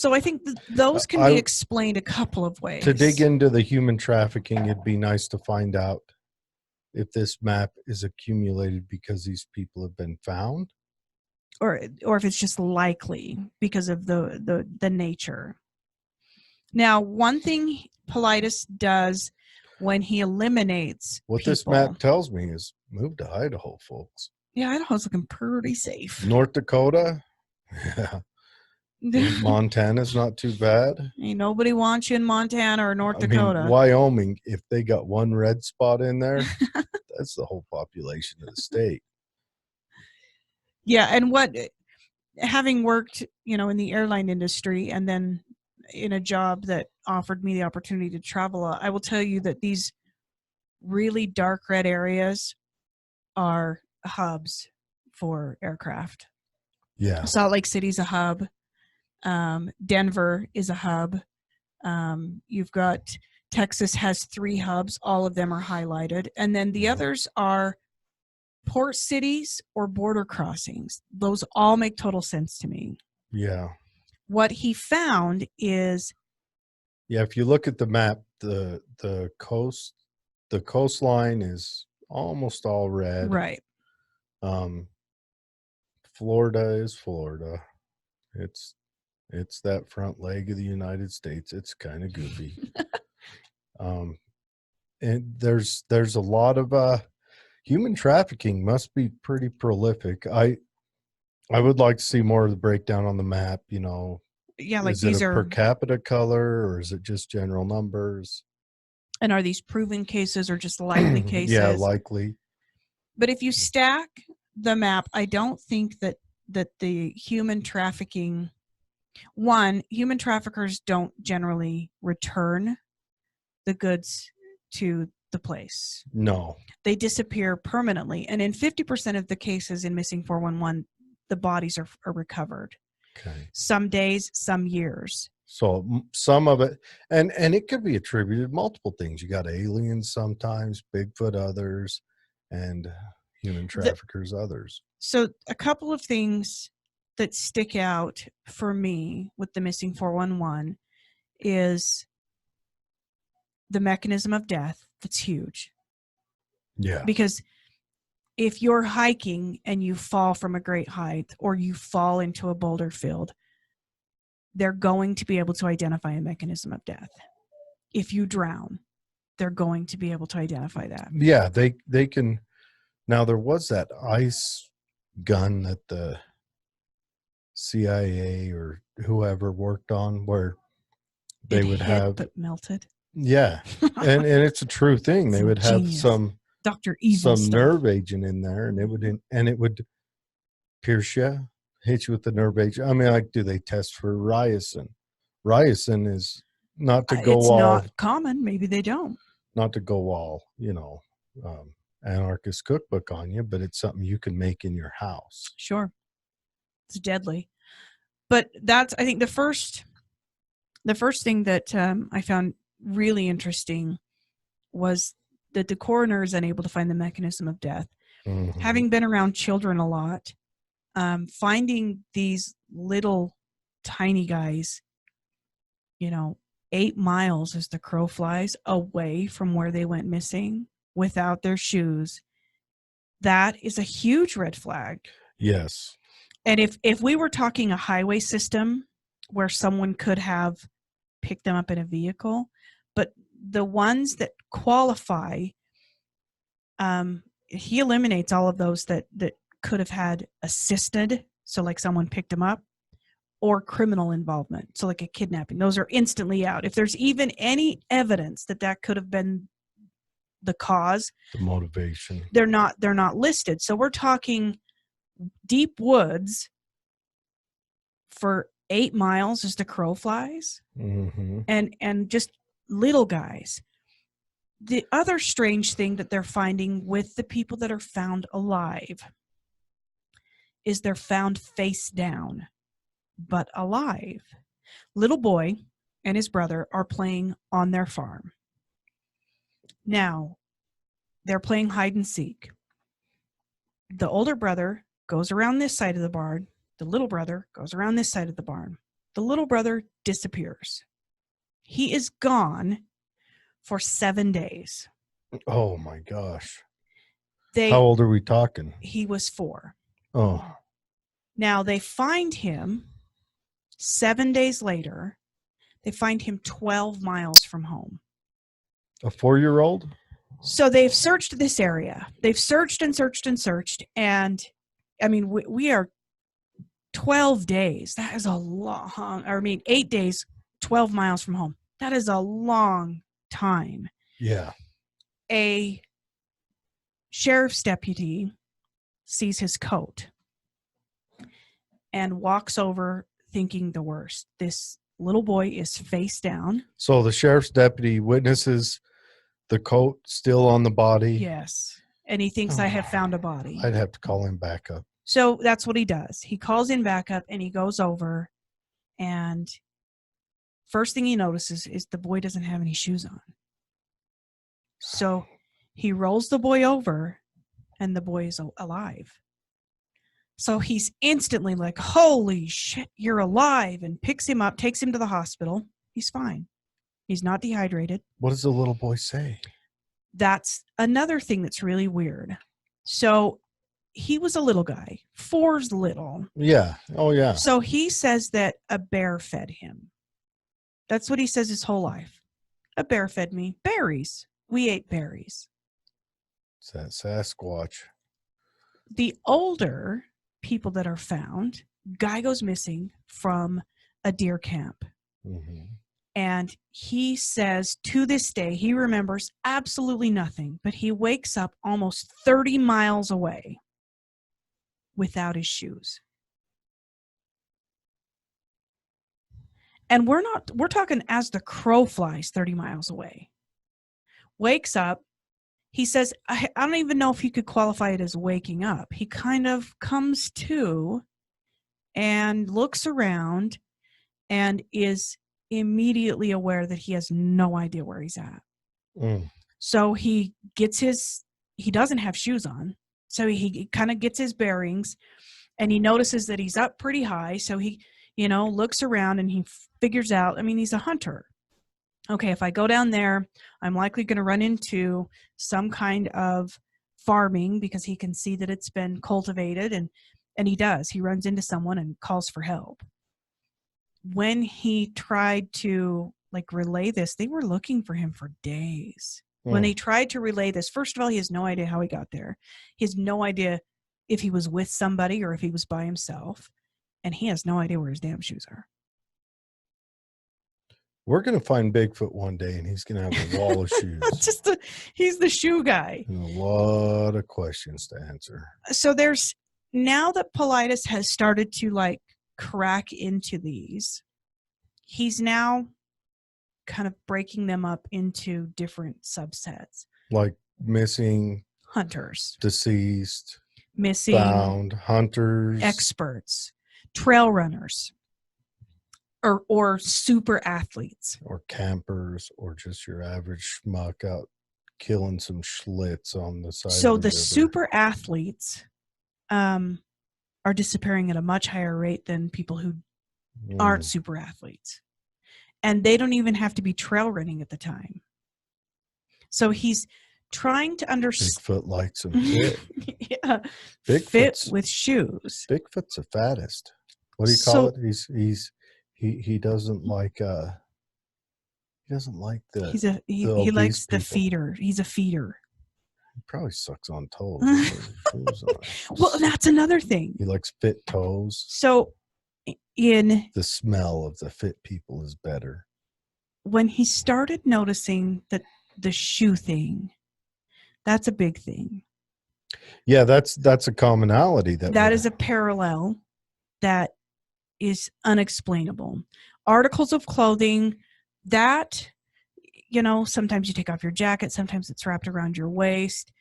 I think those can be I- explained a couple of ways. To dig into the human trafficking, it'd be nice to find out if this map is accumulated because these people have been found, or if it's just likely because of the nature. Now, one thing Paulides does when he eliminates what people, this map tells me is move to Idaho, folks. yeah, Idaho's looking pretty safe. North Dakota, yeah. Montana's not too bad. Ain't nobody wants you in Montana or North Dakota. Wyoming, if they got one red spot in there, that's the whole population of the state. Yeah, and having worked, in the airline industry and then in a job that offered me the opportunity to travel, I will tell you that these really dark red areas are hubs for aircraft. Yeah. Salt Lake City's a hub. Denver is a hub. You've got Texas has 3 hubs. All of them are highlighted. And then the others are port cities or border crossings. Those all make total sense to me. Yeah. What he found is, yeah, if you look at the map, the coastline is almost all red. right. Florida is Florida. It's that front leg of the United States. It's kind of goofy. And there's a lot of human trafficking must be pretty prolific. I would like to see more of the breakdown on the map, Yeah, like is it these a are, per capita color or is it just general numbers? and are these proven cases or just likely cases? Yeah, likely. But if you stack the map, I don't think that the human trafficking, human traffickers don't generally return the goods to the place. No. They disappear permanently. And in 50% of the cases in Missing 411, the bodies are recovered. Okay. Some days, some years. So some of it, and it could be attributed multiple things. You got aliens sometimes, Bigfoot others, and human traffickers others. So a couple of things that stick out for me with the Missing 411 is the mechanism of death. That's huge. Yeah. Because if you're hiking and you fall from a great height or you fall into a boulder field, they're going to be able to identify a mechanism of death. If you drown, they're going to be able to identify that. Yeah, they can. Now, there was that ice gun that the CIA or whoever worked on where they would have, but melted. yeah, and it's a true thing. They Some would have genius. some Dr. Evil some stuff. nerve agent in there, and it would pierce you, hit you with the nerve agent. I mean, like, do they test for ricin? Ricin is not to go it's all not common. Maybe they don't. not to go all anarchist cookbook on you, but it's something you can make in your house. Sure. It's deadly. But that's, I think, the first thing that I found really interesting was that the coroner is unable to find the mechanism of death. Mm-hmm. Having been around children a lot, finding these little tiny guys, 8 miles as the crow flies away from where they went missing without their shoes, that is a huge red flag. Yes. And if we were talking a highway system where someone could have picked them up in a vehicle, but the ones that qualify, he eliminates all of those that could have had assisted, so like someone picked them up, or criminal involvement, so like a kidnapping. Those are instantly out. If there's even any evidence that could have been the cause, The motivation. they're not listed. So we're talking deep woods for 8 miles as the crow flies, Mm-hmm. and just little guys. The other strange thing that they're finding with the people that are found alive is they're found face down, but alive. Little boy and his brother are playing on their farm. Now, they're playing hide and seek. The older brother goes around this side of the barn. The little brother goes around this side of the barn. The little brother disappears. He is gone for 7 days. Oh my gosh. How old are we talking? He was 4. Oh. Now they find him 7 days later. They find him 12 miles from home. A 4-year-old? So they've searched this area. They've searched and searched and searched. And I mean, we are 12 days. That is a long, 8 days, 12 miles from home. That is a long time. Yeah. A sheriff's deputy sees his coat and walks over thinking the worst. This little boy is face down. So the sheriff's deputy witnesses the coat still on the body. Yes. And he thinks I have found a body. I'd have to call him back up. So that's what he does. He calls in backup and he goes over, and first thing he notices is the boy doesn't have any shoes on. So he rolls the boy over and the boy is alive. So he's instantly like, holy shit, you're alive, and picks him up, takes him to the hospital. He's fine. He's not dehydrated. What does the little boy say? That's another thing that's really weird. So he was a little guy. 4's little. Yeah. Oh, yeah. So he says that a bear fed him. That's what he says his whole life. A bear fed me berries. We ate berries. It's that Sasquatch. The older people that are found, guy goes missing from a deer camp. Mm-hmm. And he says to this day, he remembers absolutely nothing, but he wakes up almost 30 miles away without his shoes. And we're talking as the crow flies 30 miles away. Wakes up. He says, I don't even know if he could qualify it as waking up. He kind of comes to and looks around and is immediately aware that he has no idea where he's at. So he doesn't have shoes on. So he kind of gets his bearings, and he notices that he's up pretty high. So he, looks around and he figures out, he's a hunter. Okay, if I go down there, I'm likely going to run into some kind of farming, because he can see that it's been cultivated, and he does. He runs into someone and calls for help. When he tried to relay this, they were looking for him for days. When he tried to relay this, first of all, he has no idea how he got there. He has no idea if he was with somebody or if he was by himself. And he has no idea where his damn shoes are. We're going to find Bigfoot one day, and he's going to have a wall of shoes. He's the shoe guy. And a lot of questions to answer. So now that Paulides has started to crack into these, he's now kind of breaking them up into different subsets. Like missing, hunters, deceased, missing, found, hunters, experts, trail runners, or super athletes, or campers, or just your average schmuck out killing some schlitz on the side. So of the river. super athletes are disappearing at a much higher rate than people who aren't super athletes. And they don't even have to be trail running at the time. So he's trying to understand. Bigfoot likes him fit. Yeah. Fit with shoes. Bigfoot's the fattest. What do you call it? He doesn't like the he likes the feeder. He's a feeder. He probably sucks on toes. Well, that's another thing. He likes fit toes. So the smell of the fit people is better. When he started noticing that the shoe thing, that's a big thing. Yeah, that's a commonality. That is a parallel that is unexplainable. Articles of clothing, that, sometimes you take off your jacket, sometimes it's wrapped around your waist.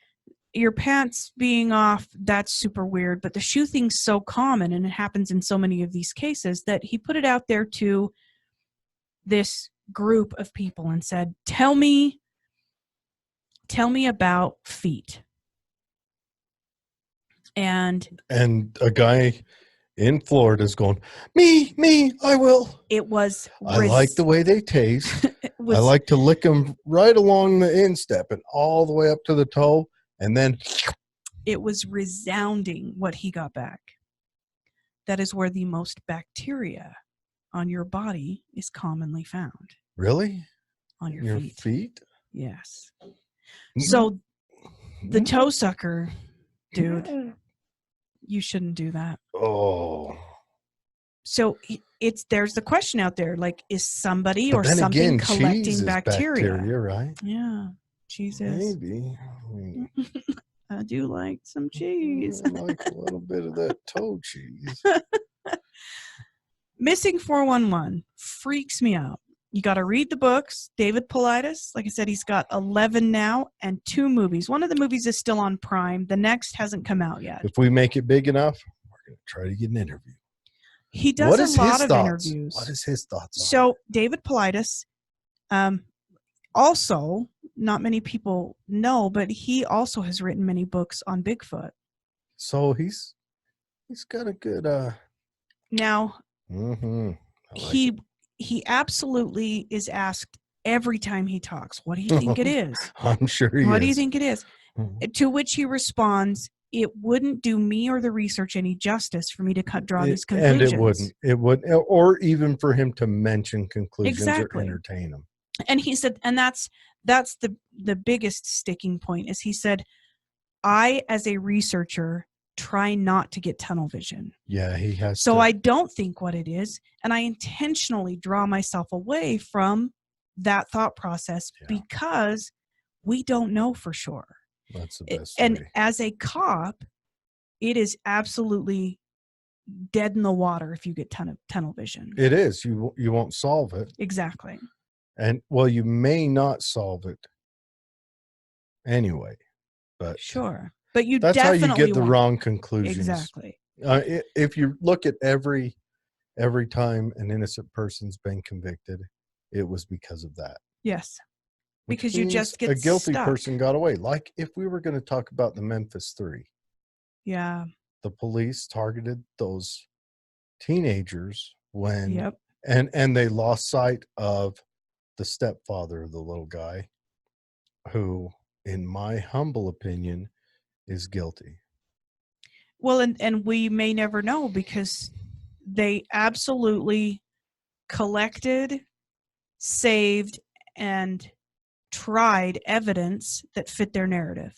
Your pants being off, that's super weird, but the shoe thing's so common and it happens in so many of these cases that he put it out there to this group of people and said, tell me about feet. And a guy in Florida is going, me, I will. it was I like the way they taste. I like to lick them right along the instep and all the way up to the toe. And then it was resounding what he got back. That is where the most bacteria on your body is commonly found. Really? On your feet? Yes. So the toe sucker, dude, you shouldn't do that. Oh. So there's the question out there, like, is somebody or something collecting cheese is bacteria, right? Yeah, cheese is. Maybe. I do like some cheese. I like a little bit of that toe cheese. Missing 411 freaks me out. You got to read the books. David Paulides, like I said, he's got 11 now and 2 movies. One of the movies is still on Prime. The next hasn't come out yet. If we make it big enough, we're going to try to get an interview. He does a lot of interviews. What is his thoughts? So David Paulides, also, not many people know, but he also has written many books on Bigfoot. So he's got a good now. Mm-hmm. He absolutely is asked every time he talks, what do you think it is? I'm sure he is. What do you think it is? Mm-hmm. To which he responds, it wouldn't do me or the research any justice for me to draw these conclusions. And it wouldn't, or even for him to mention conclusions or entertain them. And he said, and that's the biggest sticking point, is he said, I, as a researcher, try not to get tunnel vision. Yeah, he has. So I don't think what it is, and I intentionally draw myself away from that thought process because we don't know for sure. That's the best And way. as a cop, it is absolutely dead in the water if you get tunnel vision. It is. You won't solve it. Exactly. And well, you may not solve it anyway, but sure. But that's how you get the wrong conclusions. Exactly. If you look at every time an innocent person's been convicted, it was because of that. Yes. Because you just get a guilty stuck. person got away. Like if we were going to talk about the Memphis 3. Yeah. The police targeted those teenagers when Yep. and they lost sight of the stepfather of the little guy, who, in my humble opinion, is guilty. Well, and we may never know because they absolutely collected, saved, and tried evidence that fit their narrative.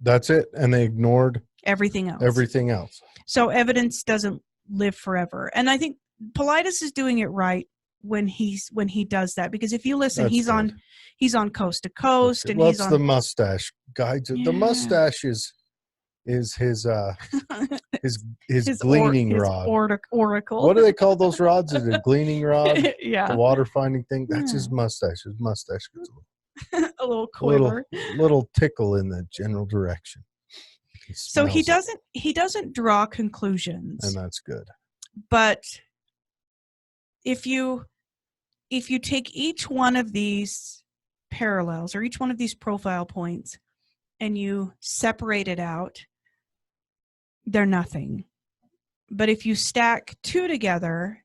That's it. And they ignored everything else. So evidence doesn't live forever. And I think Paulides is doing it right when he does that, because if you listen, he's on Coast to Coast, and he's on the mustache guy. Yeah. The mustache is his gleaning rod. Oracle. What do they call those rods? Is it a gleaning rod? Yeah. The water finding thing. That's his mustache. His mustache gets a little quiver. Little tickle in the general direction. So he doesn't draw conclusions. And that's good. But if you take each one of these parallels or each one of these profile points and you separate it out, they're nothing. But if you stack 2 together,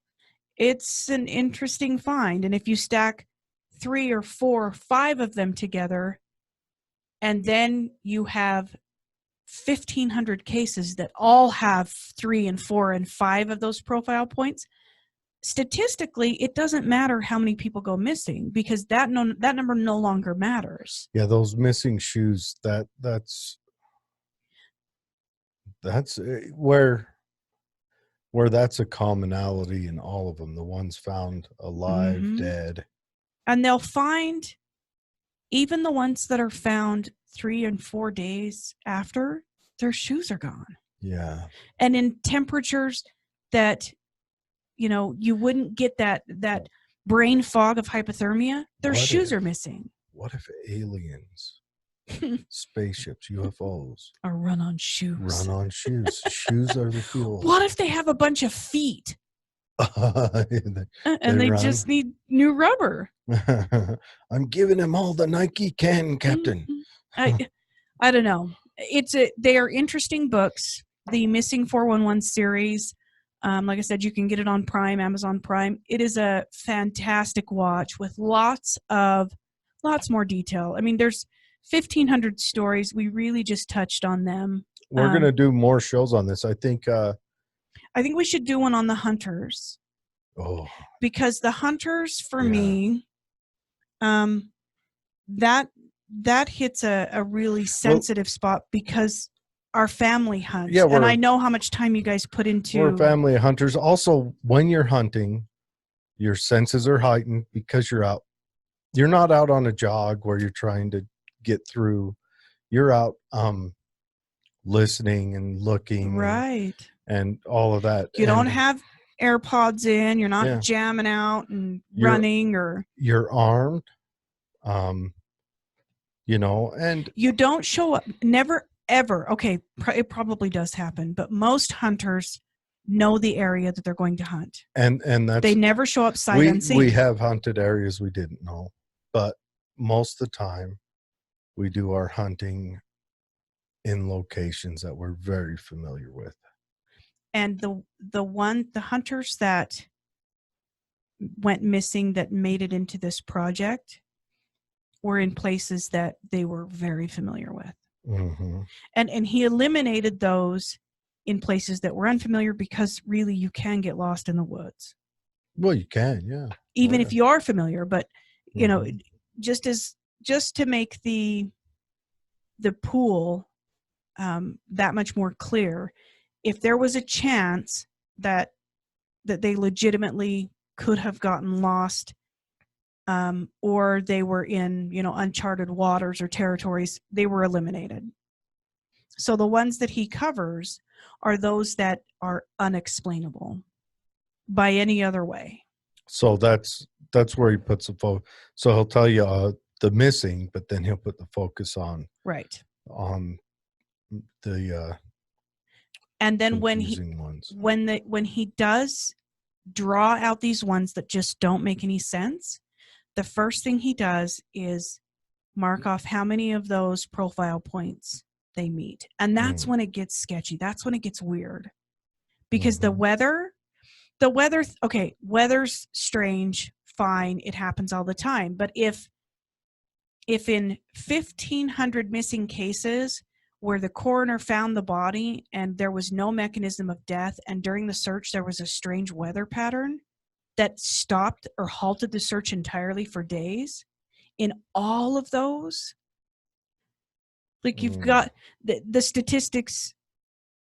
it's an interesting find. And if you stack 3 or 4 or 5 of them together, and then you have 1,500 cases that all have 3 and 4 and 5 of those profile points, statistically, it doesn't matter how many people go missing, because that number no longer matters. Yeah, those missing shoes, that's where that's a commonality in all of them. The ones found alive, dead. And they'll find even the ones that are found 3 and 4 days after, their shoes are gone. Yeah. And in temperatures that, you wouldn't get that brain fog of hypothermia, their shoes are missing. what if aliens, spaceships, UFOs Or run on shoes. run on shoes? Shoes are the fuel. What if they have a bunch of feet They and they run. just need new rubber? I'm giving him all the Nike can, Captain. I don't know. They are interesting books. The Missing 411 series, like I said, you can get it on Prime, Amazon Prime. It is a fantastic watch with lots more detail. I mean, there's 1,500 stories. We really just touched on them. We're gonna do more shows on this. I think we should do one on the hunters. Oh, Because the hunters, for me, that hits a really sensitive spot because our family hunts. Yeah, and I know how much time you guys put into. We're a family of hunters. Also, when you're hunting, your senses are heightened because you're out. You're not out on a jog where you're trying to get through. You're out listening and looking. Right. And all of that. You don't have AirPods in. You're not jamming out and running or. You're armed. And you don't show up. Never, ever. Okay, it probably does happen, but most hunters know the area that they're going to hunt. And that's, they never show up sight unseen. We have hunted areas we didn't know, but most of the time we do our hunting in locations that we're very familiar with. And the hunters that went missing that made it into this project were in places that they were very familiar with. Mm-hmm. And he eliminated those in places that were unfamiliar because really you can get lost in the woods. Well, you can, yeah. Even if you are familiar, but you know, just to make the pool that much more clear, if there was a chance that they legitimately could have gotten lost, or they were in, uncharted waters or territories, they were eliminated. So the ones that he covers are those that are unexplainable by any other way. So that's where he puts the focus. So he'll tell you the missing, but then he'll put the focus on the and then when he does draw out these ones that just don't make any sense, the first thing he does is mark off how many of those profile points they meet. And that's when it gets sketchy. That's when it gets weird. Because the weather, okay, weather's strange, fine, it happens all the time. But if in 1,500 missing cases where the coroner found the body and there was no mechanism of death, and during the search there was a strange weather pattern that stopped or halted the search entirely for days, in all of those, like you've got the statistics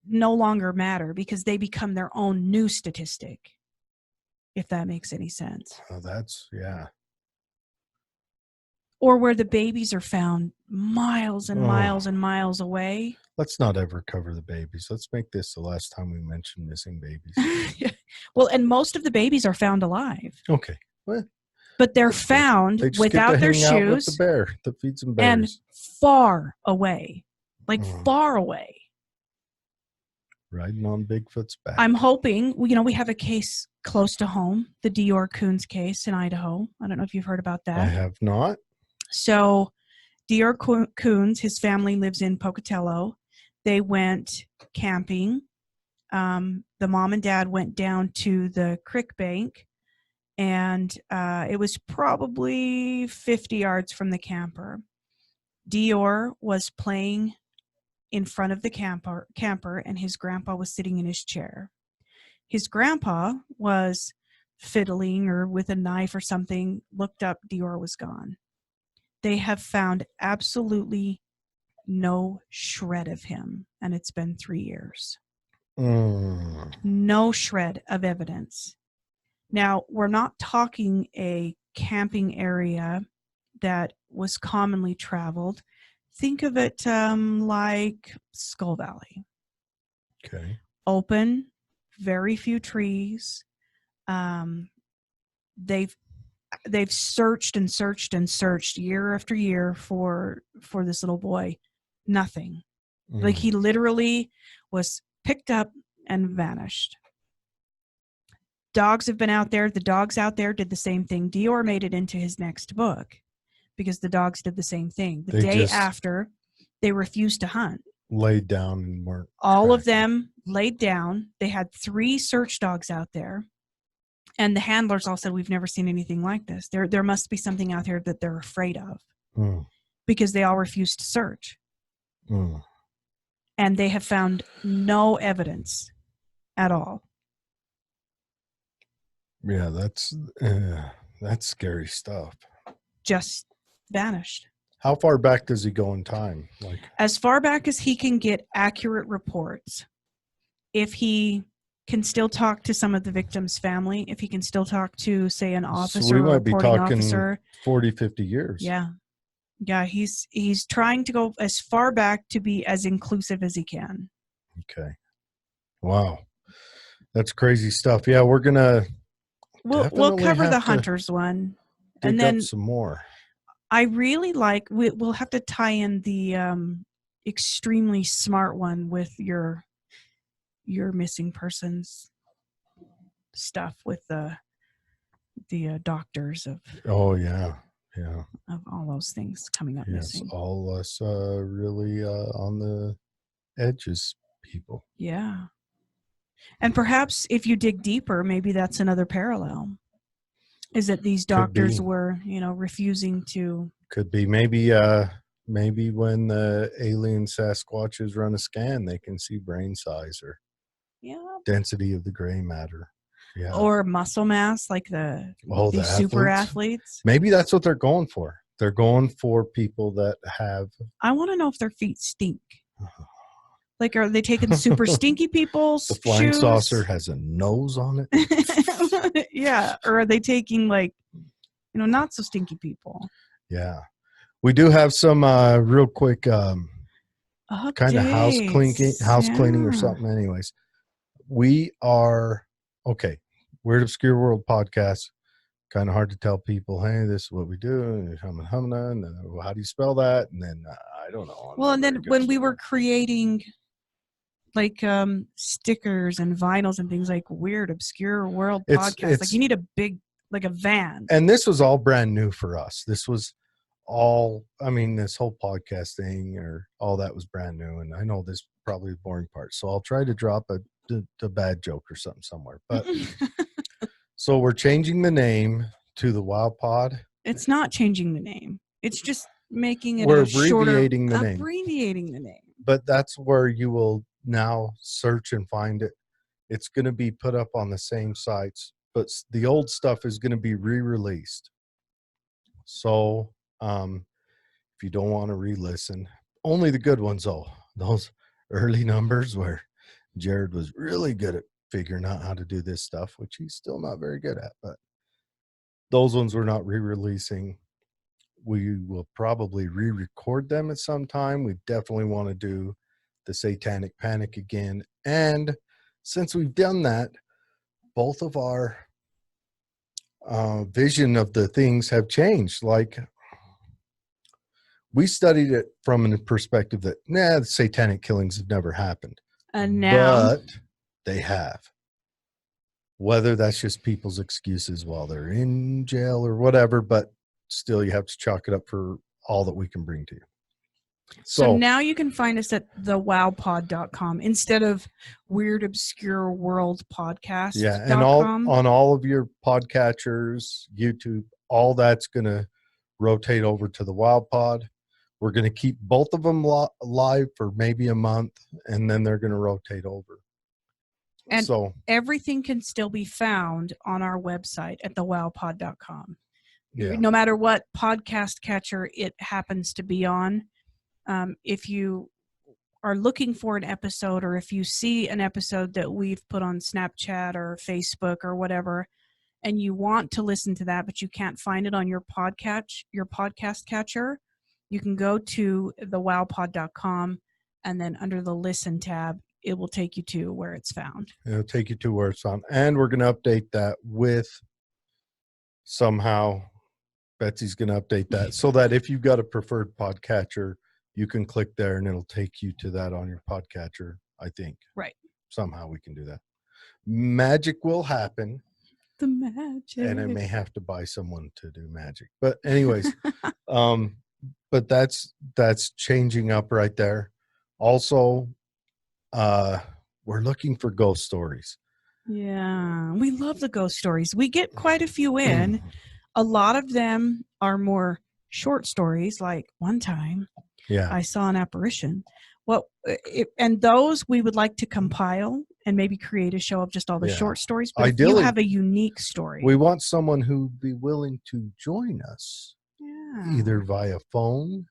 no longer matter because they become their own new statistic, if that makes any sense. Oh, that's, yeah. Or where the babies are found miles and miles and miles away. Let's not ever cover the babies. Let's make this the last time we mention missing babies. Well, and most of the babies are found alive. Okay. Well, but they're found without their shoes. With the bear that feeds them berries. And far away. Like far away. Riding on Bigfoot's back. I'm hoping, we have a case close to home, the Dior Coons case in Idaho. I don't know if you've heard about that. I have not. So Dior Coons, his family lives in Pocatello. They went camping. The mom and dad went down to the creek bank, and it was probably 50 yards from the camper. Dior was playing in front of the camper, and his grandpa was sitting in his chair. His grandpa was fiddling or with a knife or something, looked up, Dior was gone. They have found absolutely no shred of him, and it's been 3 years. No shred of evidence. Now, we're not talking a camping area that was commonly traveled. Think of it like Skull Valley. Okay. Open, very few trees. they've searched and searched and searched year after year for this little boy. Nothing. Like, he literally was picked up and vanished. Dogs have been out there. The dogs out there did the same thing. Dior made it into his next book because the dogs did the same thing. The day after, they refused to hunt. Laid down and weren't. All of them laid down. They had 3 search dogs out there. And the handlers all said, we've never seen anything like this. There must be something out there that they're afraid of because they all refused to search. And they have found no evidence at all. Yeah, that's scary stuff. Just vanished. How far back does he go in time? Like, as far back as he can get accurate reports. If he can still talk to some of the victims' family, if he can still talk to, say, an officer, so we might be talking officer, 40, 50 years. Yeah, he's trying to go as far back to be as inclusive as he can. Okay. Wow. That's crazy stuff. Yeah, we're gonna we'll cover the hunters one, and then some more. I really like we'll have to tie in the extremely smart one with your missing persons stuff with the doctors of of all those things coming up missing. All us really on the edges people. Yeah. And perhaps if you dig deeper, maybe that's another parallel. Is that these doctors were, refusing to. Could be. Maybe when the alien Sasquatches run a scan, they can see brain size or density of the gray matter. Yeah. Or muscle mass, like the super athletes. Maybe that's what they're going for. They're going for people that have. I want to know if their feet stink. Like, are they taking super stinky people's The flying shoes? saucer has a nose on it. Yeah. Or are they taking, like, not so stinky people? Yeah. We do have some real quick kind of house cleaning or something. Anyways, we are okay. Weird Obscure World podcast. Kind of hard to tell people, hey, this is what we do, and how do you spell that? And then I don't know. Well, and then when we were creating like stickers and vinyls and things, like Weird Obscure World podcast, like you need a big, like a van. And this was all brand new for us. This was all, this whole podcast thing or all that was brand new. And I know this is probably the boring part, so I'll try to drop a bad joke or something somewhere. But so we're changing the name to the Wow Pod. It's not changing the name. It's just making it abbreviating the name. Abbreviating the name. But that's where you will now search and find it. It's going to be put up on the same sites, but the old stuff is going to be re-released. So if you don't want to re-listen, only the good ones, though. Those early numbers where Jared was really good at figuring out how to do this stuff, which he's still not very good at, but those ones we're not re-releasing. We will probably re-record them at some time. We definitely want to do the Satanic Panic again. And since we've done that, both of our vision of the things have changed. Like, we studied it from a perspective that, the satanic killings have never happened. And now. But they have. Whether that's just people's excuses while they're in jail or whatever, but still you have to chalk it up for all that we can bring to you. So now you can find us at thewowpod.com instead of Weird Obscure World Podcast. Yeah, and on all of your podcatchers, YouTube, all that's going to rotate over to the Wow Pod. We're going to keep both of them live for maybe a month, and then they're going to rotate over. And everything can still be found on our website at thewowpod.com. Yeah. No matter what podcast catcher it happens to be on. If you are looking for an episode, or if you see an episode that we've put on Snapchat or Facebook or whatever, and you want to listen to that, but you can't find it on your podcast catcher, you can go to thewowpod.com, and then under the Listen tab, it will take you to where it's found. It'll take you to where it's on. And we're going to update that with somehow Betsy's going to update that so that if you've got a preferred podcatcher, you can click there and it'll take you to that on your podcatcher, I think. Right. Somehow we can do that. Magic will happen. The magic. And I may have to buy someone to do magic. But anyways, but that's changing up right there. Also, we're looking for ghost stories. Yeah, we love the ghost stories. We get quite a few in. A lot of them are more short stories, like one time I saw an apparition. And those we would like to compile and maybe create a show of just all the short stories. But ideally, if you have a unique story, we want someone who'd be willing to join us, either via phone,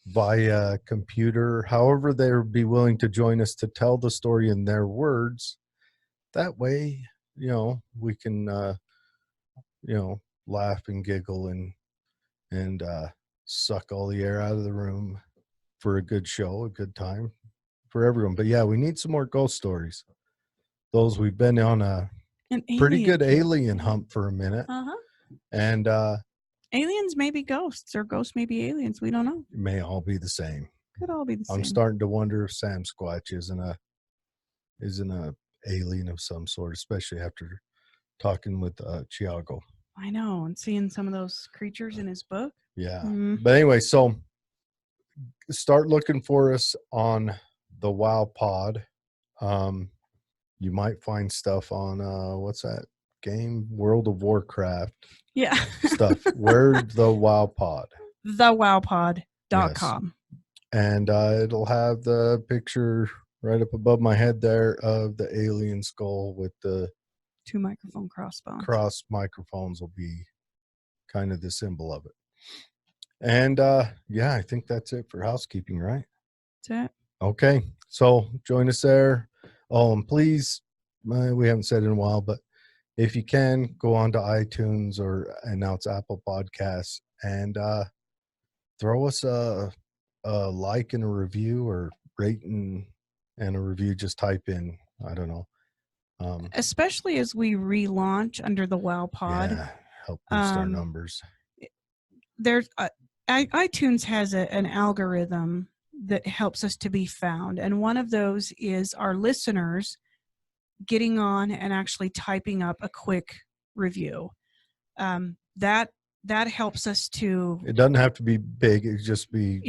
via computer, however they would be willing to join us to tell the story in their words. That way, we can, laugh and giggle and suck all the air out of the room for a good show, a good time for everyone. But yeah, we need some more ghost stories. Those we've been on a pretty good alien hunt for a minute. And aliens may be ghosts or ghosts may be aliens. We don't know. It may all be the same. Could all be the same. I'm starting to wonder if Sam Squatch isn't a alien of some sort, especially after talking with Chiago. I know, and seeing some of those creatures in his book. Yeah. But anyway, so start looking for us on the WoW Pod. You might find stuff on what's that game? World of Warcraft. Yeah. Stuff. We're the WoW Pod. TheWowPod.com. Yes. And it'll have the picture right up above my head there of the alien skull with the 2 microphone crossbones. Cross microphones will be kind of the symbol of it. And I think that's it for housekeeping, right? That's it. Okay. So join us there. Oh, and please, we haven't said it in a while, but if you can, go on to iTunes and now it's Apple Podcasts and throw us a like and a review or rate and a review. Just type in, I don't know. Especially as we relaunch under the WoW Pod. Yeah, help boost our numbers. There's iTunes has an algorithm that helps us to be found. And one of those is our listeners getting on and actually typing up a quick review. That helps us to... It doesn't have to be big. It just be,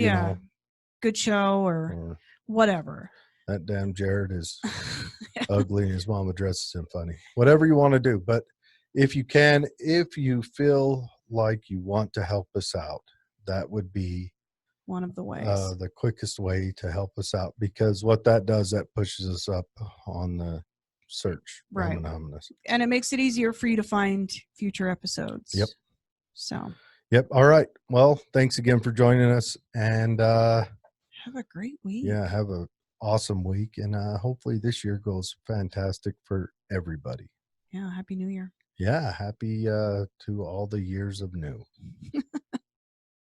good show or whatever. That damn Jared is ugly and his mama dresses him funny. Whatever you want to do. But if you can, if you feel like you want to help us out, that would be one of the ways, the quickest way to help us out, because what that does, that pushes us up on the search. Right. And it makes it easier for you to find future episodes. Yep. So. Yep. All right. Well, thanks again for joining us, and have a great week. Yeah. Have a awesome week, and hopefully this year goes fantastic for everybody. Yeah. Happy New Year. Yeah. Happy to all the years of new.